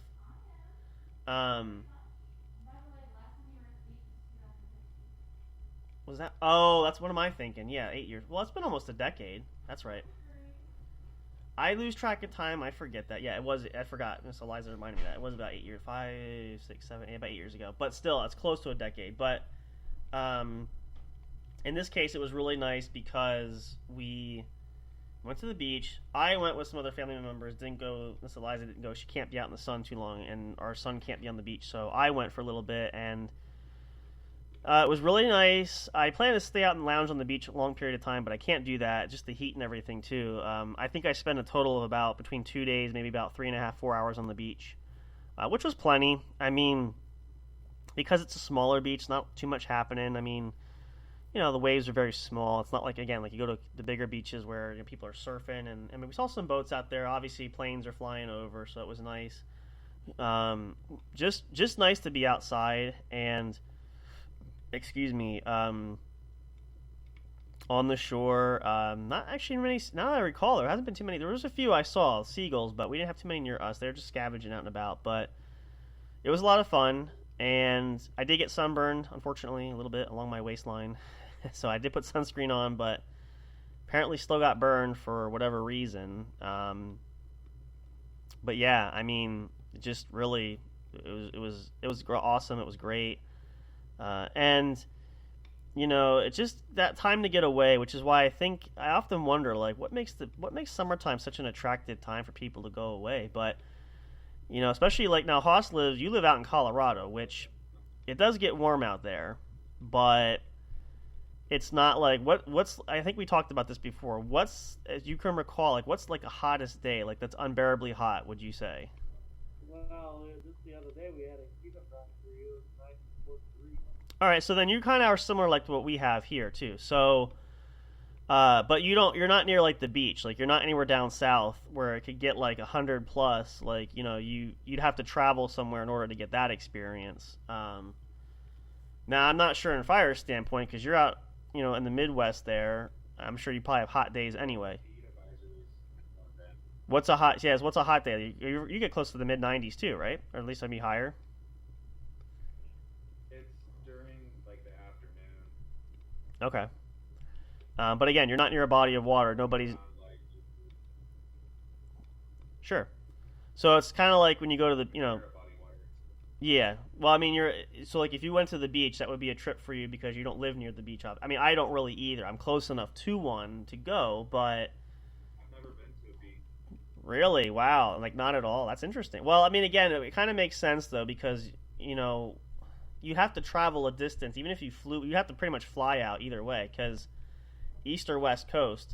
Was that? Oh, that's what am I thinking? Yeah, 8 years. Well, it's been almost a decade. That's right. I lose track of time. I forget that. Yeah, it was. I forgot. Miss Eliza reminded me that it was about 8 years, 5, 6, 7, 8, about 8 years ago. But still, it's close to a decade. But in this case, it was really nice because we went to the beach. I went with some other family members. Didn't go. Miss Eliza didn't go. She can't be out in the sun too long, and our son can't be on the beach. So I went for a little bit, and it was really nice. I plan to stay out and lounge on the beach a long period of time, but I can't do that. Just the heat and everything too. I think I spent a total of about between 2 days, maybe about 3.5, 4 hours on the beach, which was plenty. I mean, because it's a smaller beach, not too much happening. I mean, you know, the waves are very small. It's not like, again, like you go to the bigger beaches where, you know, people are surfing, and I mean, we saw some boats out there. Obviously, planes are flying over, so it was nice. Just nice to be outside and, excuse me, on the shore. Not actually many. Now that I recall, there hasn't been too many. There was a few I saw, seagulls, but we didn't have too many near us. They were just scavenging out and about. But it was a lot of fun, and I did get sunburned, unfortunately, a little bit along my waistline. So I did put sunscreen on, but apparently still got burned for whatever reason. But yeah, I mean, just really, it was awesome. It was great. And, you know, it's just that time to get away, which is why I often wonder, like, what makes summertime such an attractive time for people to go away. But, you know, especially like now, you live out in Colorado, which it does get warm out there, but it's not like I think we talked about this before. As you can recall, like, what's like a hottest day, like that's unbearably hot, would you say? Well, just the other day we had a heat up for you. It was 94 degrees. All right, so then you kind of are similar like to what we have here too. So, but you're not near like the beach. Like, you're not anywhere down south where it could get like 100 plus. Like, you know, you'd have to travel somewhere in order to get that experience. Now I'm not sure in fire standpoint, because you're out, you know, in the Midwest there. I'm sure you probably have hot days anyway. What's a hot day? You get close to the mid 90s too, right? Or at least I'd be higher. Okay. But again, you're not near a body of water. Nobody's... Sure. So it's kind of like when you go to the, you know... Yeah. Well, I mean, so like if you went to the beach, that would be a trip for you because you don't live near the beach. I mean, I don't really either. I'm close enough to one to go, but... I've never been to a beach. Really? Wow. Like, not at all. That's interesting. Well, I mean, again, it kind of makes sense, though, because, you know... You have to travel a distance. Even if you flew, you have to pretty much fly out either way, because east or west coast,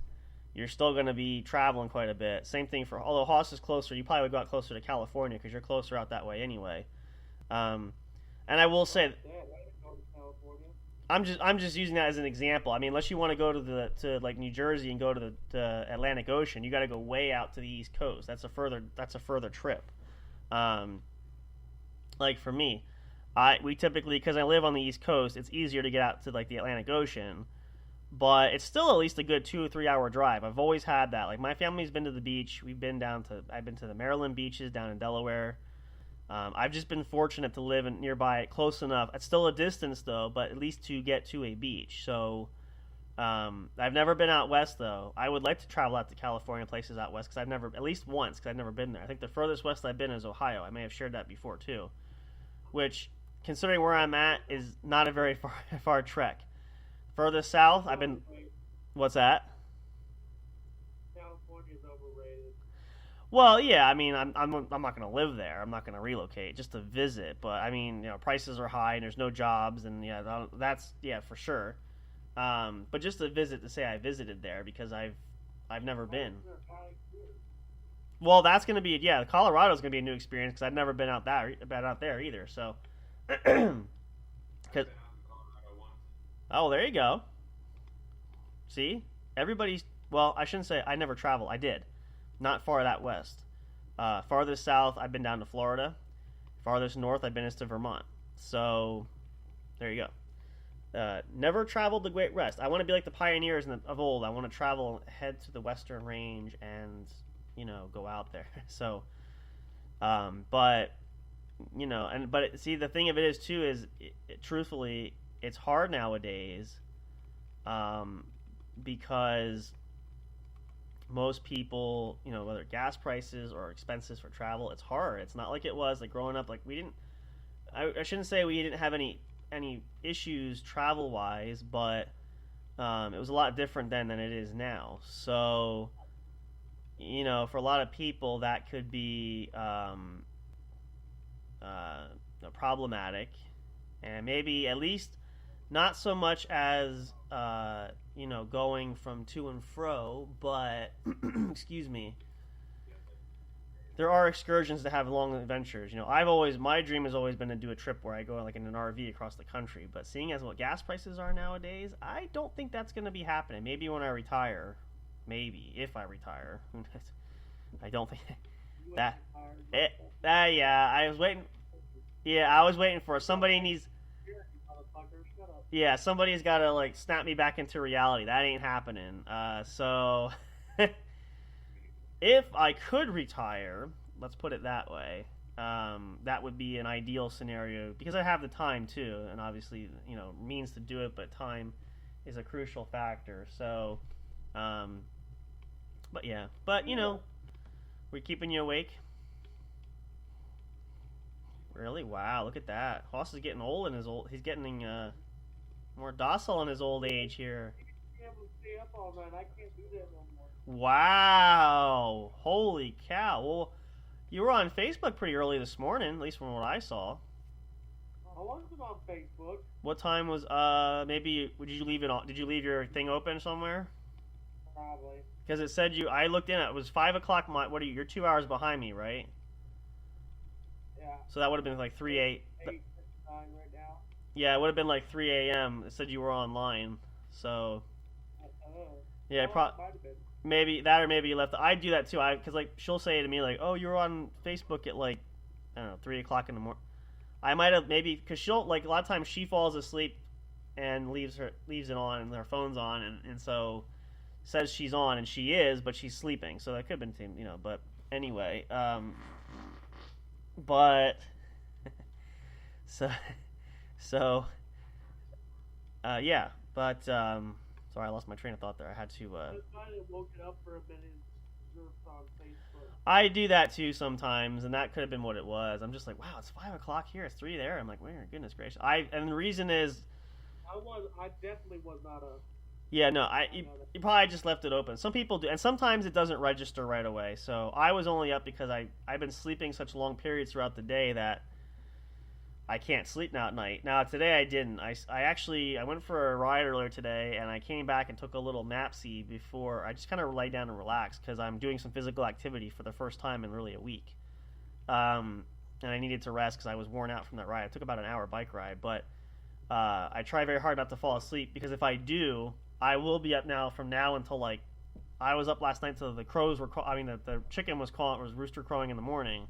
you're still going to be traveling quite a bit. Same thing although Haas is closer, you probably would go out closer to California because you're closer out that way anyway. And I will say, I'm just using that as an example. I mean, unless you want to go to like New Jersey and go to the Atlantic Ocean, you got to go way out to the East Coast. That's a further trip. Like for me. We typically, because I live on the East Coast, it's easier to get out to like the Atlantic Ocean, but it's still at least a good 2 or 3 hour drive. I've always had that. Like, my family's been to the beach. I've been to the Maryland beaches down in Delaware. I've just been fortunate to live nearby, close enough. It's still a distance though, but at least to get to a beach. So I've never been out west though. I would like to travel out to California, places out west, because at least once, because I've never been there. I think the furthest west I've been is Ohio. I may have shared that before too, which, considering where I'm at, is not a very far trek. Further south, I've been... What's that? California's overrated. Well, yeah, I mean, I'm not going to live there. I'm not going to relocate just to visit. But, I mean, you know, prices are high and there's no jobs, and, yeah, that's, yeah, for sure. But just to visit, to say I visited there, because I've never been. Well, that's going to be, yeah, Colorado's going to be a new experience, because I've never been out there either, so... Oh, there you go. See? Well, I shouldn't say I never traveled. I did. Not far that west. Farthest south, I've been down to Florida. Farthest north, I've been to Vermont. So, there you go. Never traveled the Great West. I want to be like the pioneers of old. I want to head to the Western Range and, you know, go out there. So, but... You know, but see, the thing of it is too is, truthfully, it's hard nowadays because most people, you know, whether gas prices or expenses for travel, it's hard. It's not like it was like growing up. Like we didn't. I shouldn't say we didn't have any issues travel wise, but it was a lot different then than it is now. So, you know, for a lot of people, that could be problematic, and maybe at least not so much as you know, going from to and fro, but excuse me, there are excursions that have long adventures. You know, my dream has always been to do a trip where I go like in an RV across the country. But seeing as what gas prices are nowadays, I don't think that's going to be happening. Maybe when I retire, maybe if I retire. I don't think that. Yeah, I was waiting. Yeah, I was waiting for somebody needs. Yeah, somebody's got to like snap me back into reality. That ain't happening. So. If I could retire, let's put it that way, that would be an ideal scenario because I have the time too, and obviously, you know, means to do it, but time is a crucial factor. So, but yeah, but you know, we're keeping you awake. Really? Wow! Look at that. Hoss is getting old in his old. He's getting more docile in his old age here. Stay up all night. I can't do that no more. Wow! Holy cow! Well, you were on Facebook pretty early this morning, at least from what I saw. I wasn't on Facebook. What time was maybe? Did you leave it on? Did you leave your thing open somewhere? Probably. Because it said you. I looked in. It was 5 o'clock. What are you? You're 2 hours behind me, right? Yeah. So that would have been like 8:59 right now. Yeah, it would have been like 3 a.m. It said you were online. So. Yeah, might have been. Maybe that, or maybe you left. I do that too. Because like she'll say to me like, "Oh, you were on Facebook at like, I don't know, 3 o'clock in the morning." I might have maybe because she'll like a lot of times she falls asleep and leaves it on and her phone's on and so says she's on and she is, but she's sleeping. So that could have been, you know. But anyway, but so yeah, but sorry, I lost my train of thought there. I had to. I might have woken up for a minute and surfed on Facebook. I do that too sometimes, and that could have been what it was. I'm just like, wow, it's 5 o'clock here. It's 3 there. I'm like, well, goodness gracious. And the reason is, I definitely was not a. Yeah, no, you probably just left it open. Some people do, and sometimes it doesn't register right away. So I was only up because I've been sleeping such long periods throughout the day that I can't sleep now at night. Now today I didn't. I went for a ride earlier today, and I came back and took a little napsy before. I just kind of lay down and relax because I'm doing some physical activity for the first time in really a week, and I needed to rest because I was worn out from that ride. I took about an hour bike ride, but I try very hard not to fall asleep because if I do, I will be up now from now until like I was up last night till the crows were. The chicken was rooster crowing in the morning.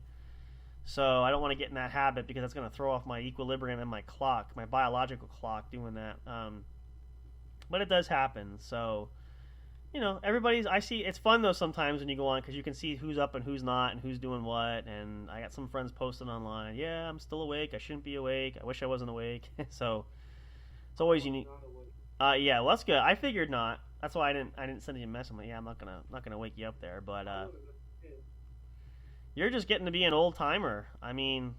So I don't want to get in that habit because that's going to throw off my equilibrium and my clock, my biological clock, doing that. But it does happen. So, you know, I see, it's fun though sometimes when you go on because you can see who's up and who's not and who's doing what. And I got some friends posting online, yeah, I'm still awake. I shouldn't be awake. I wish I wasn't awake. So it's always unique. Yeah, well, that's good. I figured not. That's why I didn't send you a message. I'm like, yeah, I'm not gonna wake you up there, but you're just getting to be an old timer. I mean,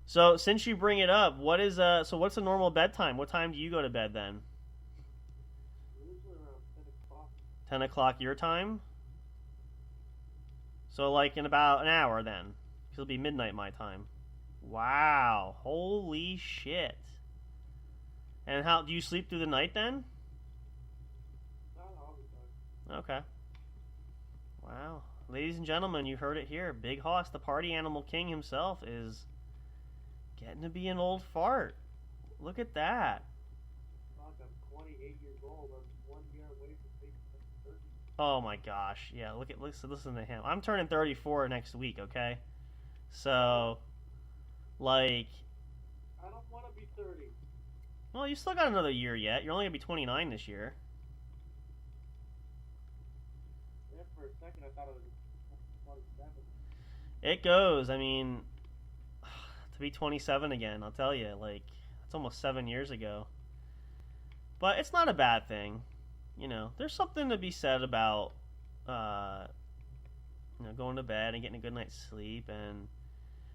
so since you bring it up, what's a normal bedtime? What time do you go to bed then? Usually around 10 o'clock. 10 o'clock your time? So like in about an hour then. It'll be midnight my time. Wow. Holy shit. And how do you sleep through the night then? Not all the time. Okay. Wow. Ladies and gentlemen, you heard it here. Big Hoss, the party animal king himself, is getting to be an old fart. Look at that. Fuck, I'm 28 years old. I'm 1 year away from being 30. Oh my gosh. Yeah, listen to him. I'm turning 34 next week, okay? So, like... I don't want to be 30. Well, you still got another year yet. You're only going to be 29 this year. Yeah, for a second I thought it was 27. It goes. I mean, to be 27 again, I'll tell you, like, it's almost 7 years ago. But it's not a bad thing. You know, there's something to be said about, going to bed and getting a good night's sleep. And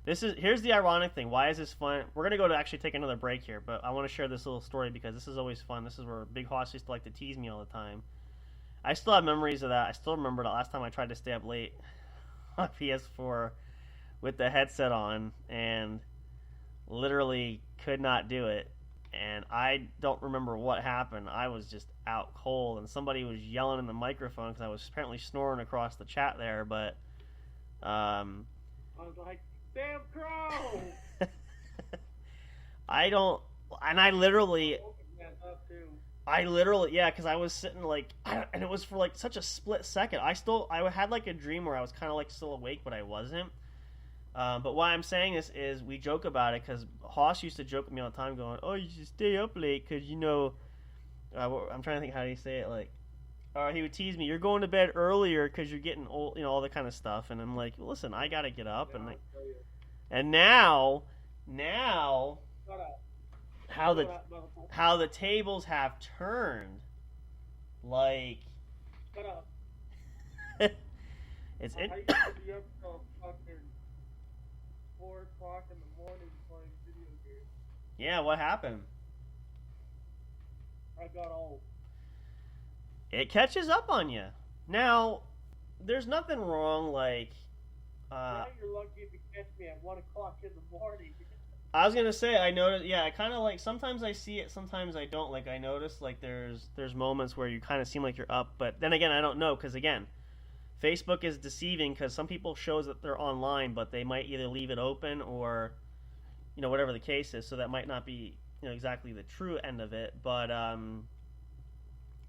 here's the ironic thing. Why is this fun? We're going to go to actually take another break here, but I want to share this little story because this is always fun. This is where Big Hoss used to like to tease me all the time. I still have memories of that. I still remember the last time I tried to stay up late on PS4 with the headset on and literally could not do it. And I don't remember what happened. I was just out cold, and somebody was yelling in the microphone because I was apparently snoring across the chat there. But I was like, "Damn crow!" I don't, and I literally, yeah, because I was sitting and it was for like such a split second. I had like a dream where I was kind of like still awake, but I wasn't. But why I'm saying this is we joke about it because Hoss used to joke with me all the time going, "Oh, you should stay up late because, I'm trying to think how do you say it, he would tease me, "You're going to bed earlier because you're getting old," all that kind of stuff. And I'm like, listen, I got to get up. And now how the tables have turned, Shut up. it's I used to be up till fucking 4 o'clock in the morning playing video games. Yeah, what happened? I got old. It catches up on you. Now, there's nothing wrong, Now you're lucky if you catch me at 1 o'clock in the morning. I was gonna say, I noticed, yeah, I kind of sometimes I see it, sometimes I don't. I notice, there's moments where you kind of seem like you're up, but then again, I don't know, because again, Facebook is deceiving, because some people shows that they're online, but they might either leave it open or, whatever the case is, so that might not be, exactly the true end of it, but,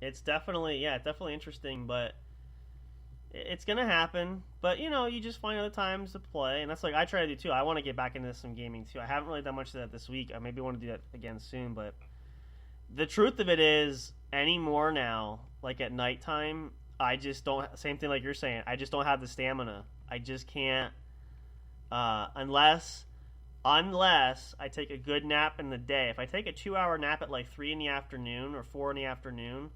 it's definitely interesting, but it's gonna happen. But you just find other times to play, and that's I try to do too. I want to get back into some gaming too. I haven't really done much of that this week. I maybe want to do that again soon. But the truth of it is, anymore now, at nighttime, I just don't. Same thing like you're saying. I just don't have the stamina. I just can't. Unless I take a good nap in the day. If I take a 2-hour nap at 3 in the afternoon or 4 in the afternoon,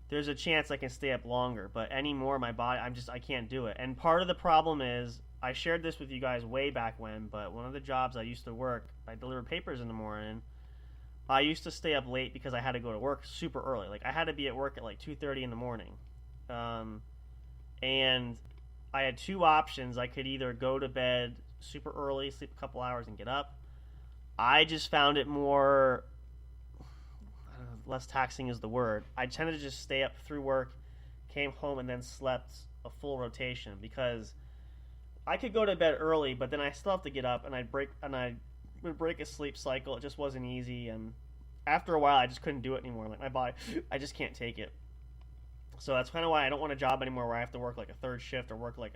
there's a chance I can stay up longer. But anymore, my body, I can't do it. And part of the problem is, I shared this with you guys way back when, but one of the jobs I used to work, I delivered papers in the morning. I used to stay up late because I had to go to work super early. I had to be at work at 2:30 in the morning. And I had two options. I could either go to bed super early, sleep a couple hours, and get up. I just found it more... less taxing is the word. I tended to just stay up through work, came home, and then slept a full rotation because I could go to bed early, but then I still have to get up, and I would break a sleep cycle. It just wasn't easy, and after a while, I just couldn't do it anymore. My body, I just can't take it. So that's kind of why I don't want a job anymore where I have to work a third shift or work like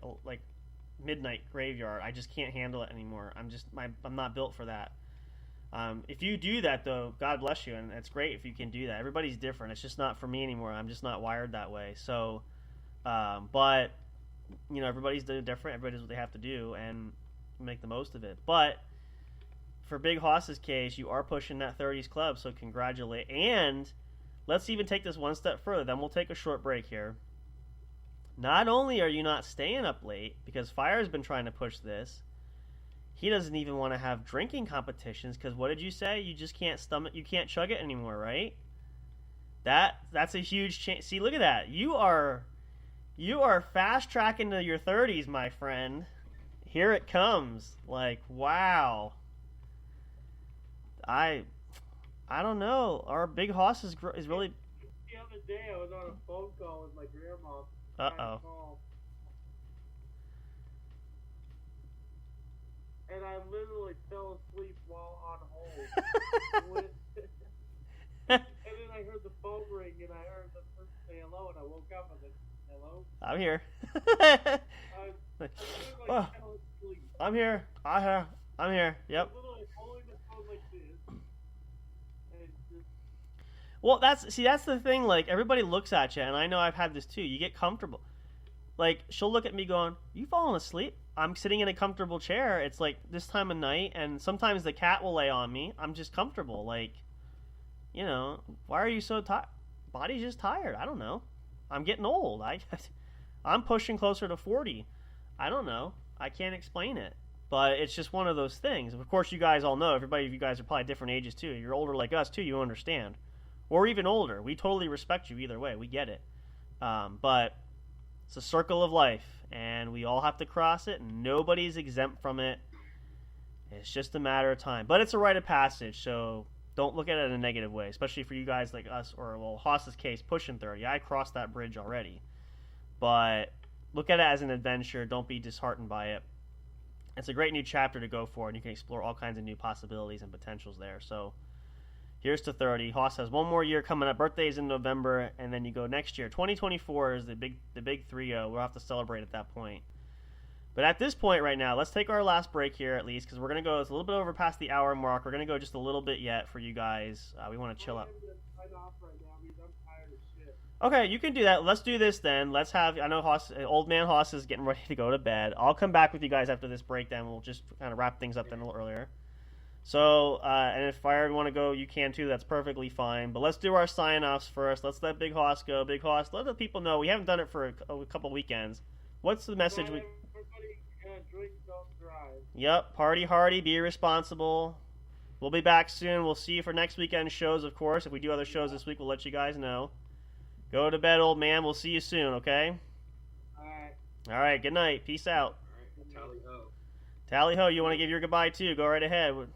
midnight graveyard. I just can't handle it anymore. I'm not built for that. If you do that, though, God bless you, and it's great if you can do that. Everybody's different. It's just not for me anymore. I'm just not wired that way. So, but, everybody's different. Everybody does what they have to do and make the most of it. But for Big Hoss's case, you are pushing that 30s club, so congratulate. And let's even take this one step further. Then we'll take a short break here. Not only are you not staying up late, because Fire's been trying to push this, he doesn't even want to have drinking competitions because what did you say? You just can't you can't chug it anymore, right? That's a huge change. See, look at that. You are fast tracking to your 30s, my friend. Here it comes. Wow. I don't know. Our Big Hoss is really... The other day I was on a phone call with my grandma. Uh-oh. And I literally fell asleep while on hold. And then I heard the phone ring, and I heard the person say hello, and I woke up and I said, hello? I'm here. I literally fell asleep. I'm here. I'm here. Yep. I was literally holding the phone like this. And it's just... Well, that's the thing. Everybody looks at you, and I know I've had this too. You get comfortable. She'll look at me going, you falling asleep? I'm sitting in a comfortable chair. It's this time of night, and sometimes the cat will lay on me. I'm just comfortable. why are you so tired? Body's just tired. I don't know. I'm getting old. I'm pushing closer to 40. I don't know. I can't explain it. But it's just one of those things. Of course, you guys all know. Everybody of you guys are probably different ages, too. You're older like us, too. You understand. Or even older. We totally respect you either way. We get it. But it's a circle of life. And we all have to cross it. And nobody's exempt from it. It's just a matter of time. But it's a rite of passage. So don't look at it in a negative way. Especially for you guys like us. Or, well, Haas's case, pushing 30. I crossed that bridge already. But look at it as an adventure. Don't be disheartened by it. It's a great new chapter to go for, and you can explore all kinds of new possibilities and potentials there. So here's to 30. Haas has one more year coming up. Birthday's in November, and then you go next year. 2024 is the big 3-0. We'll have to celebrate at that point. But at this point right now, let's take our last break here at least, because we're going to go, it's a little bit over past the hour mark. We're going to go just a little bit yet for you guys. We want to chill out. Okay, you can do that. Let's do this then. Let's have, I know old man Haas is getting ready to go to bed. I'll come back with you guys after this break then. We'll just kind of wrap things up then a little earlier. So, and if Fire want to go, you can too. That's perfectly fine. But let's do our sign-offs first. Let's let Big Haas go. Big Haas, let the people know. We haven't done it for a couple weekends. What's the message? Drink, don't drive. Yep, party hardy, be responsible. We'll be back soon. We'll see you for next weekend shows, of course. If we do other shows this week, we'll let you guys know. Go to bed, old man. We'll see you soon, okay? Alright. All right, good night. Peace out. Alright, tally ho. Tally ho, you want to give your goodbye too? Go right ahead. Alright.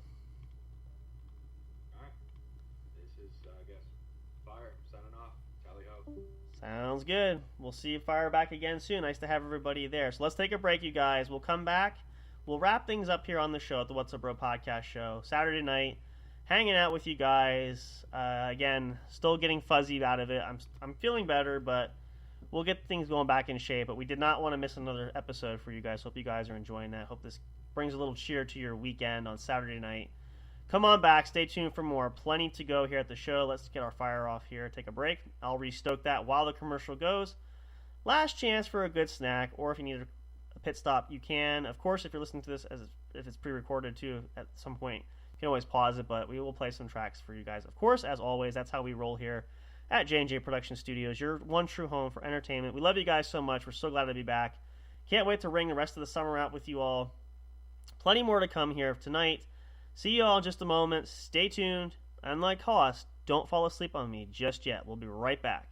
This is, I guess, Fire signing off. Tally ho. Sounds good. We'll see you Fire back again soon. Nice to have everybody there. So let's take a break, you guys. We'll come back. We'll wrap things up here on the show at the What's Up Bro podcast show. Saturday night. Hanging out with you guys. Again, still getting fuzzy out of it. I'm feeling better, but we'll get things going back in shape. But we did not want to miss another episode for you guys. Hope you guys are enjoying that. Hope this brings a little cheer to your weekend on Saturday night. Come on back. Stay tuned for more. Plenty to go here at the show. Let's get our fire off here. Take a break. I'll restoke that while the commercial goes. Last chance for a good snack, or if you need a pit stop, you can. Of course, if you're listening to this if it's pre-recorded too at some point, you can always pause it, but we will play some tracks for you guys. Of course, as always, that's how we roll here at J&J Production Studios, your one true home for entertainment. We love you guys so much. We're so glad to be back. Can't wait to ring the rest of the summer out with you all. Plenty more to come here tonight. See you all in just a moment. Stay tuned. And like Haas, don't fall asleep on me just yet. We'll be right back.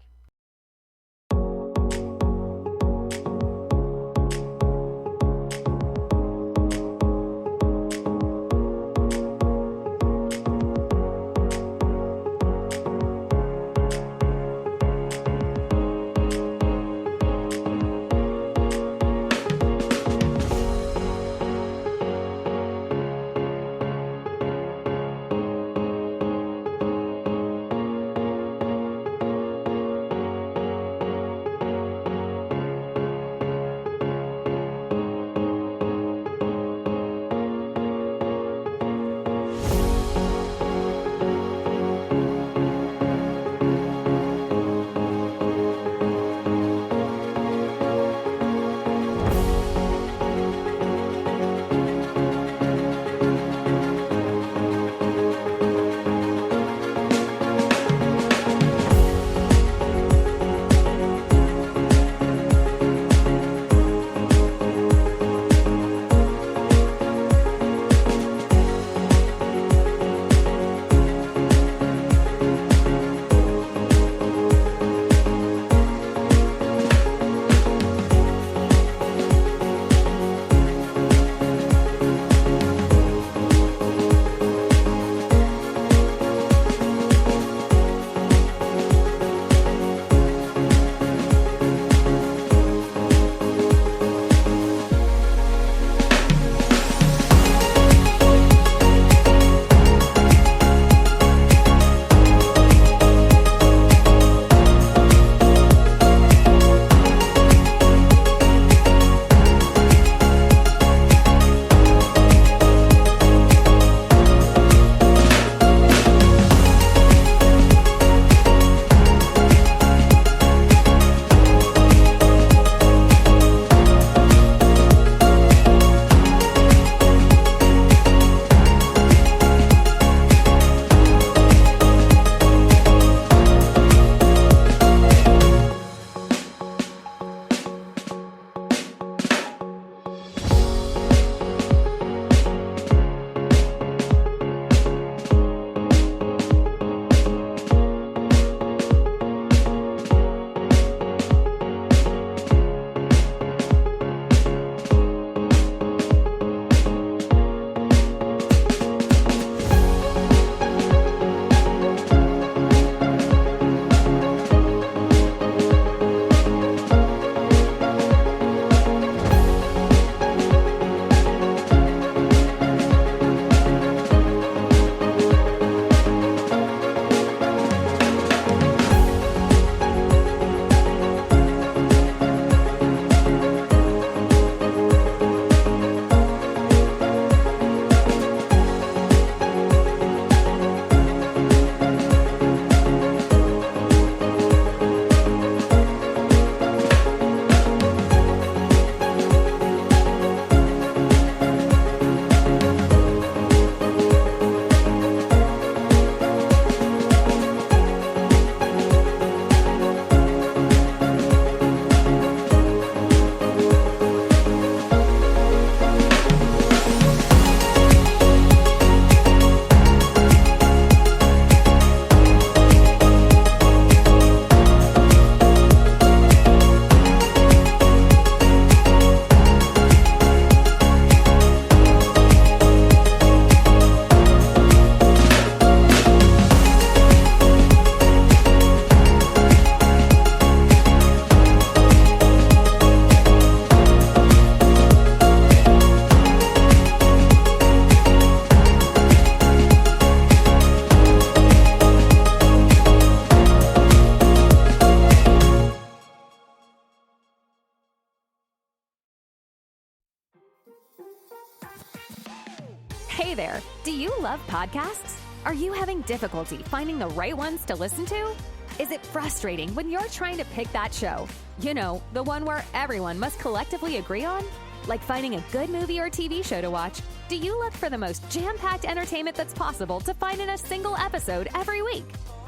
Hey there, do you love podcasts? Are you having difficulty finding the right ones to listen to? Is it frustrating when you're trying to pick that show? You know, the one where everyone must collectively agree on? Like finding a good movie or TV show to watch, do you look for the most jam-packed entertainment that's possible to find in a single episode every week?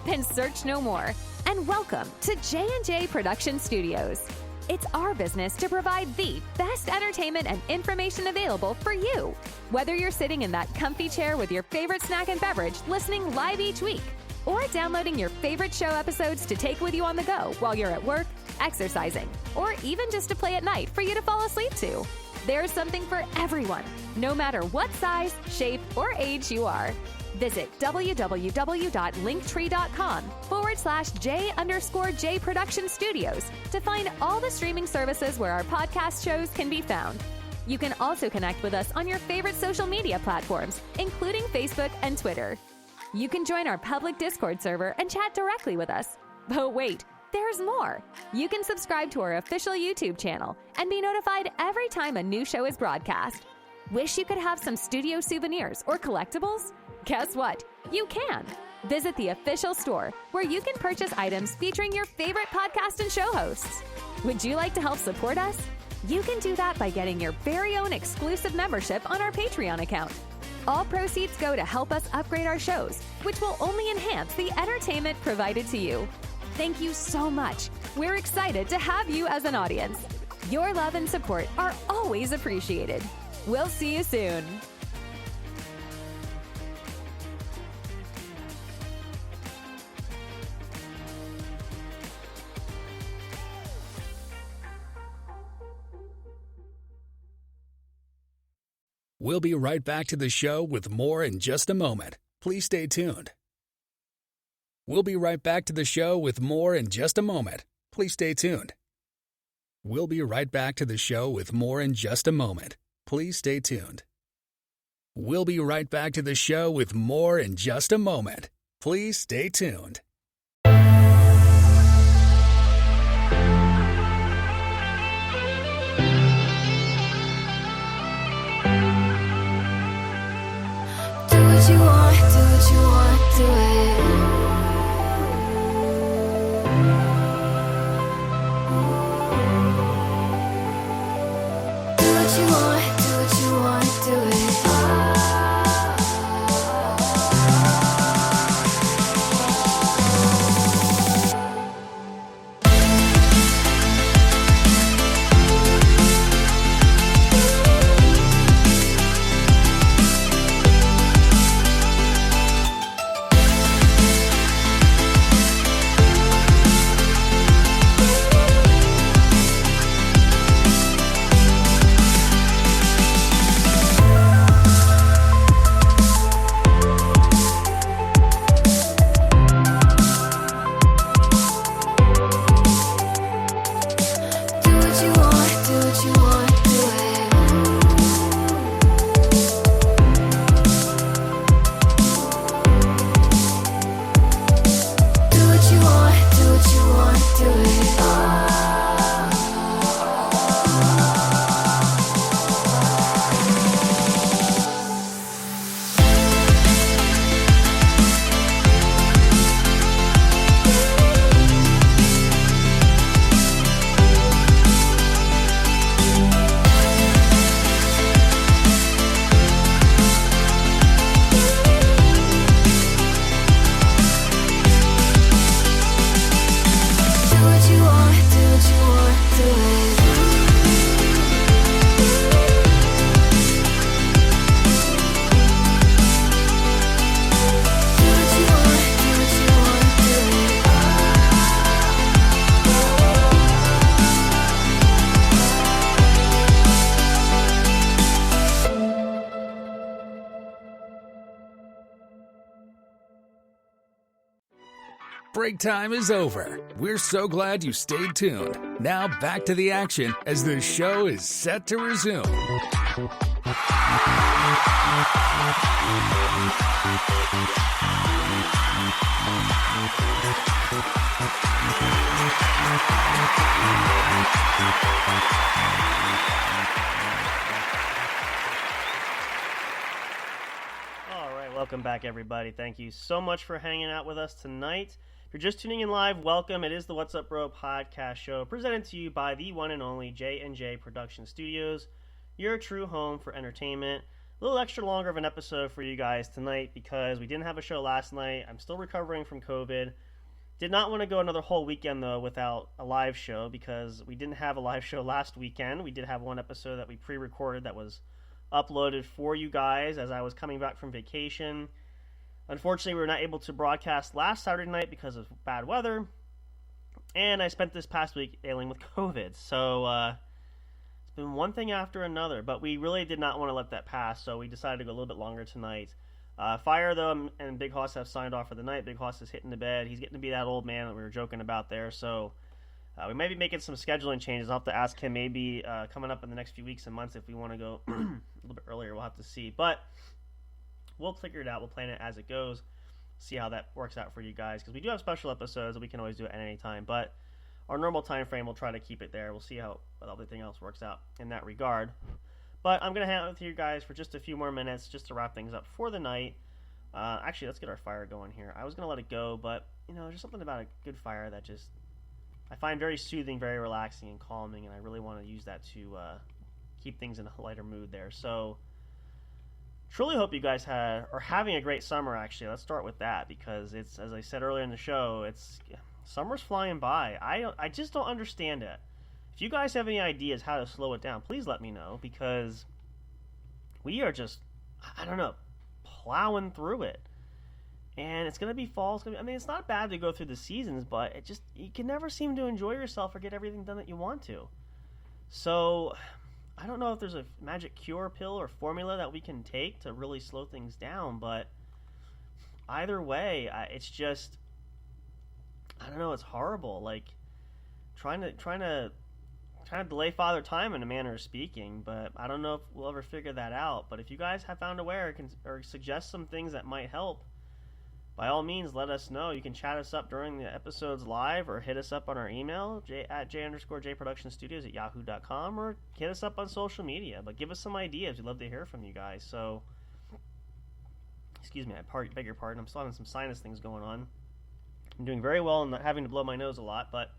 Then search no more, and welcome to J&J Production Studios. It's our business to provide the best entertainment and information available for you. Whether you're sitting in that comfy chair with your favorite snack and beverage listening live each week, or downloading your favorite show episodes to take with you on the go while you're at work, exercising, or even just to play at night for you to fall asleep to. There's something for everyone, no matter what size, shape, or age you are. Visit www.linktree.com/J_J Production Studios to find all the streaming services where our podcast shows can be found. You can also connect with us on your favorite social media platforms, including Facebook and Twitter. You can join our public Discord server and chat directly with us. But wait, there's more. You can subscribe to our official YouTube channel and be notified every time a new show is broadcast. Wish you could have some studio souvenirs or collectibles? Guess what? You can. Visit the official store where you can purchase items featuring your favorite podcast and show hosts. Would you like to help support us? You can do that by getting your very own exclusive membership on our Patreon account. All proceeds go to help us upgrade our shows, which will only enhance the entertainment provided to you. Thank you so much. We're excited to have you as an audience. Your love and support are always appreciated. We'll see you soon. We'll be right back to the show with more in just a moment. Please stay tuned. We'll be right back to the show with more in just a moment. Please stay tuned. We'll be right back to the show with more in just a moment. Please stay tuned. We'll be right back to the show with more in just a moment. Please stay tuned. Do what you want, do it. Do what you want, do it. Break time is over. We're so glad you stayed tuned. Now back to the action as the show is set to resume. Welcome back, everybody. Thank you so much for hanging out with us tonight. If you're just tuning in live, welcome. It is the What's Up Bro podcast show presented to you by the one and only J&J Production Studios, your true home for entertainment. A little extra longer of an episode for you guys tonight because we didn't have a show last night. I'm still recovering from COVID. Did not want to go another whole weekend, though, without a live show because we didn't have a live show last weekend. We did have one episode that we pre-recorded that was uploaded for you guys as I was coming back from vacation. Unfortunately, we were not able to broadcast last Saturday night because of bad weather, and I spent this past week dealing with COVID. So it's been one thing after another, but we really did not want to let that pass, so we decided to go a little bit longer tonight. Fire, though, and Big Hoss have signed off for the night. Big Hoss is hitting the bed. He's getting to be that old man that we were joking about there, so we may be making some scheduling changes. I'll have to ask him maybe coming up in the next few weeks and months if we want to go a little bit earlier. We'll have to see, but we'll figure it out. We'll plan it as it goes, see how that works out for you guys, because we do have special episodes that we can always do it at any time, but our normal time frame, we'll try to keep it there. We'll see how everything else works out in that regard. But I'm going to hang out with you guys for just a few more minutes just to wrap things up for the night. Actually, let's get our fire going here. I was going to let it go, but, there's something about a good fire that just I find very soothing, very relaxing and calming, and I really want to use that to keep things in a lighter mood there. So truly hope you guys are having a great summer, actually. Let's start with that, because it's, as I said earlier in the show, summer's flying by. I just don't understand it. If you guys have any ideas how to slow it down, please let me know, because we are just, plowing through it. And it's going to be fall. It's not bad to go through the seasons, but you can never seem to enjoy yourself or get everything done that you want to. So I don't know if there's a magic cure pill or formula that we can take to really slow things down, but either way, it's just, it's horrible. Like trying to delay Father Time in a manner of speaking, but I don't know if we'll ever figure that out. But if you guys have found a way or suggest some things that might help, by all means, let us know. You can chat us up during the episodes live or hit us up on our email, j_jproductionstudios@yahoo.com, or hit us up on social media. But give us some ideas. We'd love to hear from you guys. So, excuse me, I beg your pardon. I'm still having some sinus things going on. I'm doing very well and not having to blow my nose a lot, but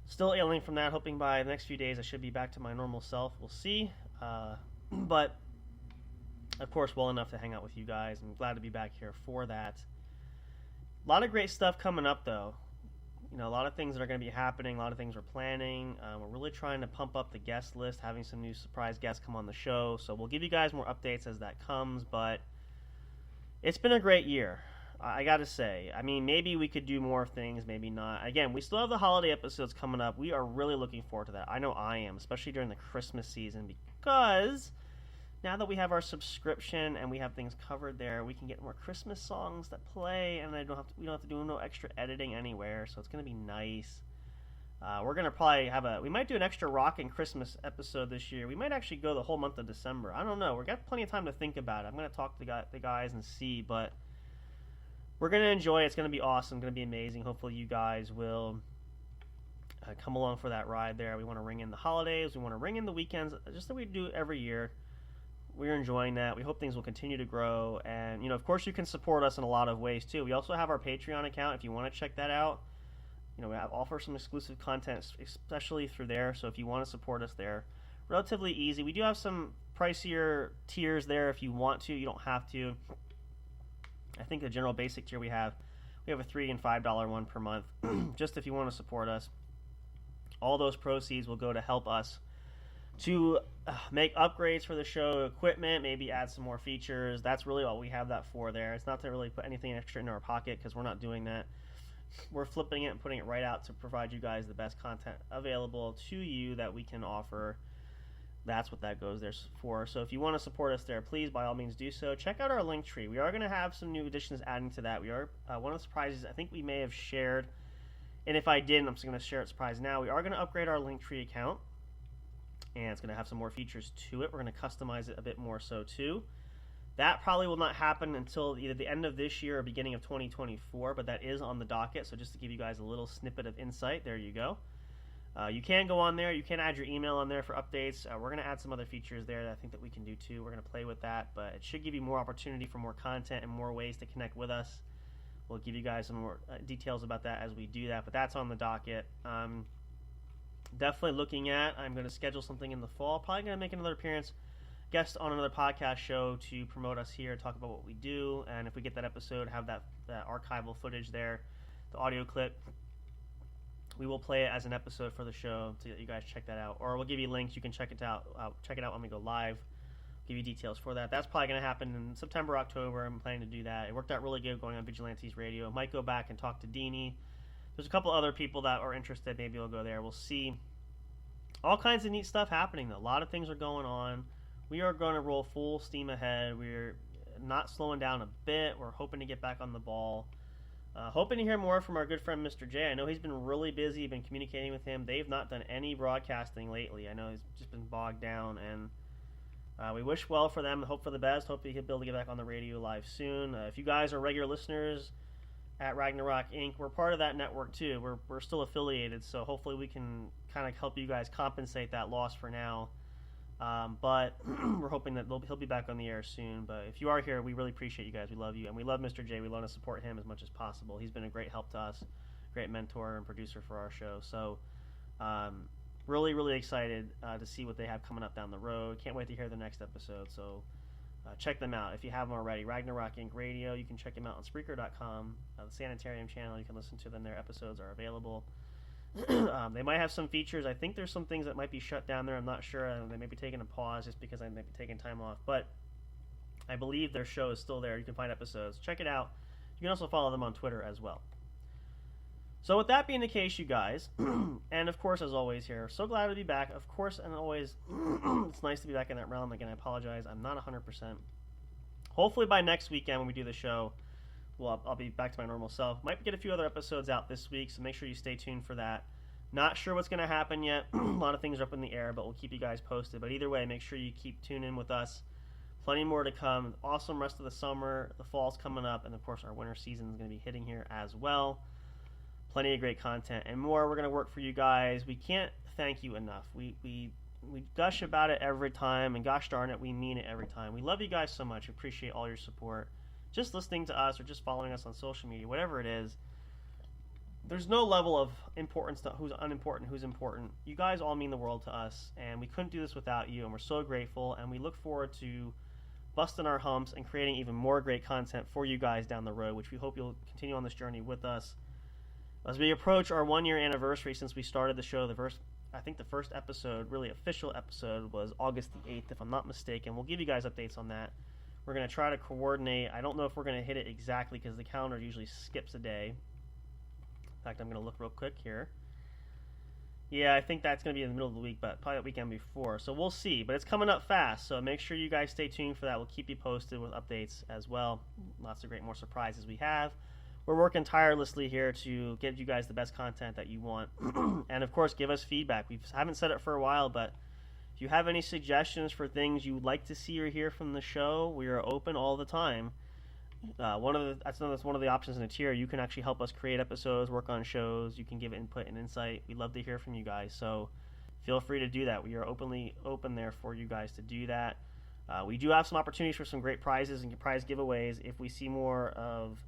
still ailing from that. Hoping by the next few days I should be back to my normal self. We'll see. But of course, well enough to hang out with you guys. I'm glad to be back here for that. A lot of great stuff coming up, though. A lot of things that are going to be happening, a lot of things we're planning. We're really trying to pump up the guest list, having some new surprise guests come on the show. So we'll give you guys more updates as that comes, but it's been a great year, I got to say. Maybe we could do more things, maybe not. Again, we still have the holiday episodes coming up. We are really looking forward to that. I know I am, especially during the Christmas season, because now that we have our subscription and we have things covered there, we can get more Christmas songs that play, and we don't have to do no extra editing anywhere, so it's going to be nice. We're going to probably we might do an extra rockin' Christmas episode this year. We might actually go the whole month of December. I don't know. We've got plenty of time to think about it. I'm going to talk to the guys and see, but we're going to enjoy it. It's going to be awesome. It's going to be amazing. Hopefully you guys will come along for that ride there. We want to ring in the holidays. We want to ring in the weekends, just like we do every year. We're enjoying that. We hope things will continue to grow. And, of course, you can support us in a lot of ways, too. We also have our Patreon account if you want to check that out. We offer some exclusive content, especially through there. So if you want to support us there, relatively easy. We do have some pricier tiers there if you want to. You don't have to. I think the general basic tier we have a $3 and $5 one per month, just if you want to support us. All those proceeds will go to help us to make upgrades for the show, equipment, maybe add some more features. That's really all we have that for there. It's not to really put anything extra in our pocket, because we're not doing that. We're flipping it and putting it right out to provide you guys the best content available to you that we can offer. That's what that goes there for. So if you want to support us there, please, by all means, do so. Check out our link tree. We are going to have some new additions adding to that. We are one of the surprises I think we may have shared, and if I didn't, I'm just going to share it surprise now. We are going to upgrade our link tree account, and it's going to have some more features to it. We're going to customize it a bit more so too. That probably will not happen until either the end of this year or beginning of 2024, but that is on the docket. So just to give you guys a little snippet of insight, there you go. You can go on there. You can add your email on there for updates. We're going to add some other features there that I think that we can do too. We're going to play with that, but it should give you more opportunity for more content and more ways to connect with us. We'll give you guys some more details about that as we do that, but that's on the docket. Definitely looking at, I'm going to schedule something in the fall. Probably going to make another appearance, guest on another podcast show to promote us here, talk about what we do, and if we get that episode, have that archival footage there, the audio clip. We will play it as an episode for the show to let you guys check that out, or we'll give you links. You can check it out when we go live. Give you details for that. That's probably going to happen in September, October. I'm planning to do that. It worked out really good going on Vigilantes Radio. Might go back and talk to Deanie. There's a couple other people that are interested. Maybe we'll go there. We'll see. All kinds of neat stuff happening, though. A lot of things are going on. We are going to roll full steam ahead. We're not slowing down a bit. We're hoping to get back on the ball. Hoping to hear more from our good friend Mr. J. I know he's been really busy, been communicating with him. They've not done any broadcasting lately. I know he's just been bogged down, and we wish well for them, hope for the best. Hopefully he'll be able to get back on the radio live soon. If you guys are regular listeners at Ragnarok Inc., we're part of that network too. We're still affiliated, so hopefully we can kind of help you guys compensate that loss for now. But we're hoping that he'll be back on the air soon. But if you are here, we really appreciate you guys. We love you, and we love Mr. J. We want to support him as much as possible. He's been a great help to us, great mentor and producer for our show. So really, really excited to see what they have coming up down the road. Can't wait to hear the next episode. So check them out if you haven't already. Ragnarok Inc. Radio. You can check them out on Spreaker.com. The Sanitarium channel. You can listen to them. Their episodes are available. They might have some features. I think there's some things that might be shut down there. I'm not sure. They may be taking a pause just because I may be taking time off. But I believe their show is still there. You can find episodes. Check it out. You can also follow them on Twitter as well. So with that being the case, you guys, and of course, as always here, so glad to be back. Of course, and always, it's nice to be back in that realm. Again, I apologize. I'm not 100%. Hopefully by next weekend when we do the show, I'll be back to my normal self. Might get a few other episodes out this week, so make sure you stay tuned for that. Not sure what's going to happen yet. A lot of things are up in the air, but we'll keep you guys posted. But either way, make sure you keep tuning in with us. Plenty more to come. Awesome rest of the summer. The fall's coming up, and of course our winter season is going to be hitting here as well. Plenty of great content and more. We're going to work for you guys. We can't thank you enough. We gush about it every time, and gosh darn it, we mean it every time. We love you guys so much. We appreciate all your support. Just listening to us or just following us on social media, whatever it is, there's no level of importance to who's unimportant, who's important. You guys all mean the world to us, and we couldn't do this without you, and we're so grateful, and we look forward to busting our humps and creating even more great content for you guys down the road, which we hope you'll continue on this journey with us. As we approach our 1-year anniversary since we started the show, I think the first episode, really official episode, was August the 8th, if I'm not mistaken. We'll give you guys updates on that. We're going to try to coordinate. I don't know if we're going to hit it exactly because the calendar usually skips a day. In fact, I'm going to look real quick here. Yeah, I think that's going to be in the middle of the week, but probably the weekend before. So we'll see. But it's coming up fast, so make sure you guys stay tuned for that. We'll keep you posted with updates as well. Lots of great more surprises we have. We're working tirelessly here to give you guys the best content that you want. And, of course, give us feedback. We haven't said it for a while, but if you have any suggestions for things you would like to see or hear from the show, we are open all the time. That's one of the options in the tier. You can actually help us create episodes, work on shows. You can give input and insight. We'd love to hear from you guys, so feel free to do that. We are open there for you guys to do that. We do have some opportunities for some great prizes and prize giveaways. If we see more of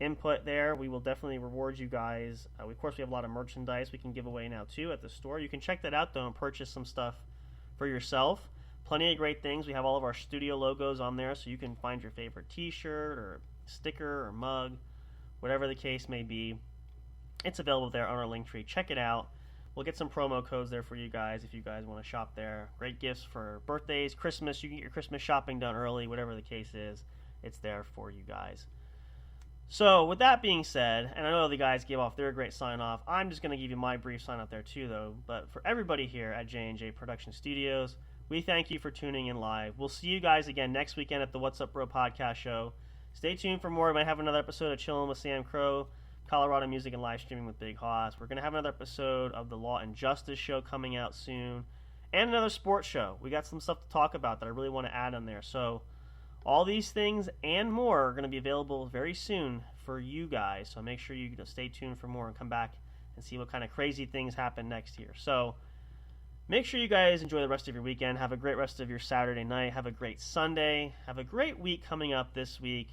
input there, we will definitely reward you guys. Of course, we have a lot of merchandise we can give away now too at the store. You can check that out though and purchase some stuff for yourself. Plenty of great things. We have all of our studio logos on there, so you can find your favorite t-shirt or sticker or mug, whatever the case may be. It's available there on our link tree. Check it out. We'll get some promo codes there for you guys if you guys want to shop there. Great gifts for birthdays, Christmas. You can get your Christmas shopping done early, whatever the case is. It's there for you guys. So, with that being said, and I know the guys gave off their great sign-off, I'm just going to give you my brief sign-off there too, though. But for everybody here at J&J Production Studios, we thank you for tuning in live. We'll see you guys again next weekend at the What's Up Bro podcast show. Stay tuned for more. We might have another episode of Chillin' with Sam Crow, Colorado Music and Live Streaming with Big Hoss. We're going to have another episode of the Law and Justice show coming out soon, and another sports show. We got some stuff to talk about that I really want to add on there. So all these things and more are going to be available very soon for you guys. So make sure you stay tuned for more and come back and see what kind of crazy things happen next year. So make sure you guys enjoy the rest of your weekend. Have a great rest of your Saturday night. Have a great Sunday. Have a great week coming up this week.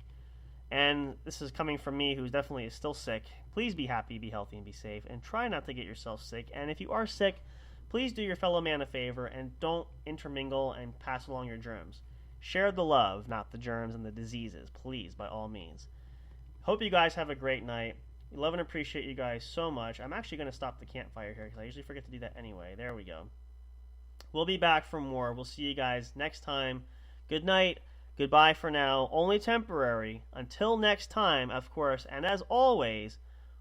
And this is coming from me, who's definitely still sick. Please be happy, be healthy, and be safe. And try not to get yourself sick. And if you are sick, please do your fellow man a favor and don't intermingle and pass along your germs. Share the love, not the germs and the diseases, please, by all means. Hope you guys have a great night. We love and appreciate you guys so much. I'm actually going to stop the campfire here because I usually forget to do that anyway. There we go. We'll be back for more. We'll see you guys next time. Good night. Goodbye for now. Only temporary. Until next time, of course, and as always,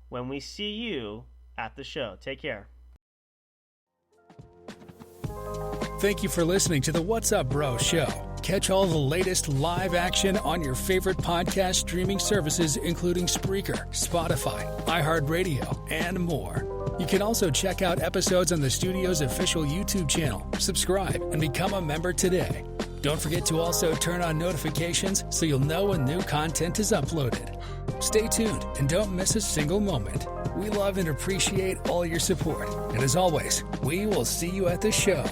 when we see you at the show. Take care. Thank you for listening to the What's Up Bro show. Catch all the latest live action on your favorite podcast streaming services, including Spreaker, Spotify, iHeartRadio, and more. You can also check out episodes on the studio's official YouTube channel. Subscribe and become a member today. Don't forget to also turn on notifications so you'll know when new content is uploaded. Stay tuned and don't miss a single moment. We love and appreciate all your support. And as always, we will see you at the show.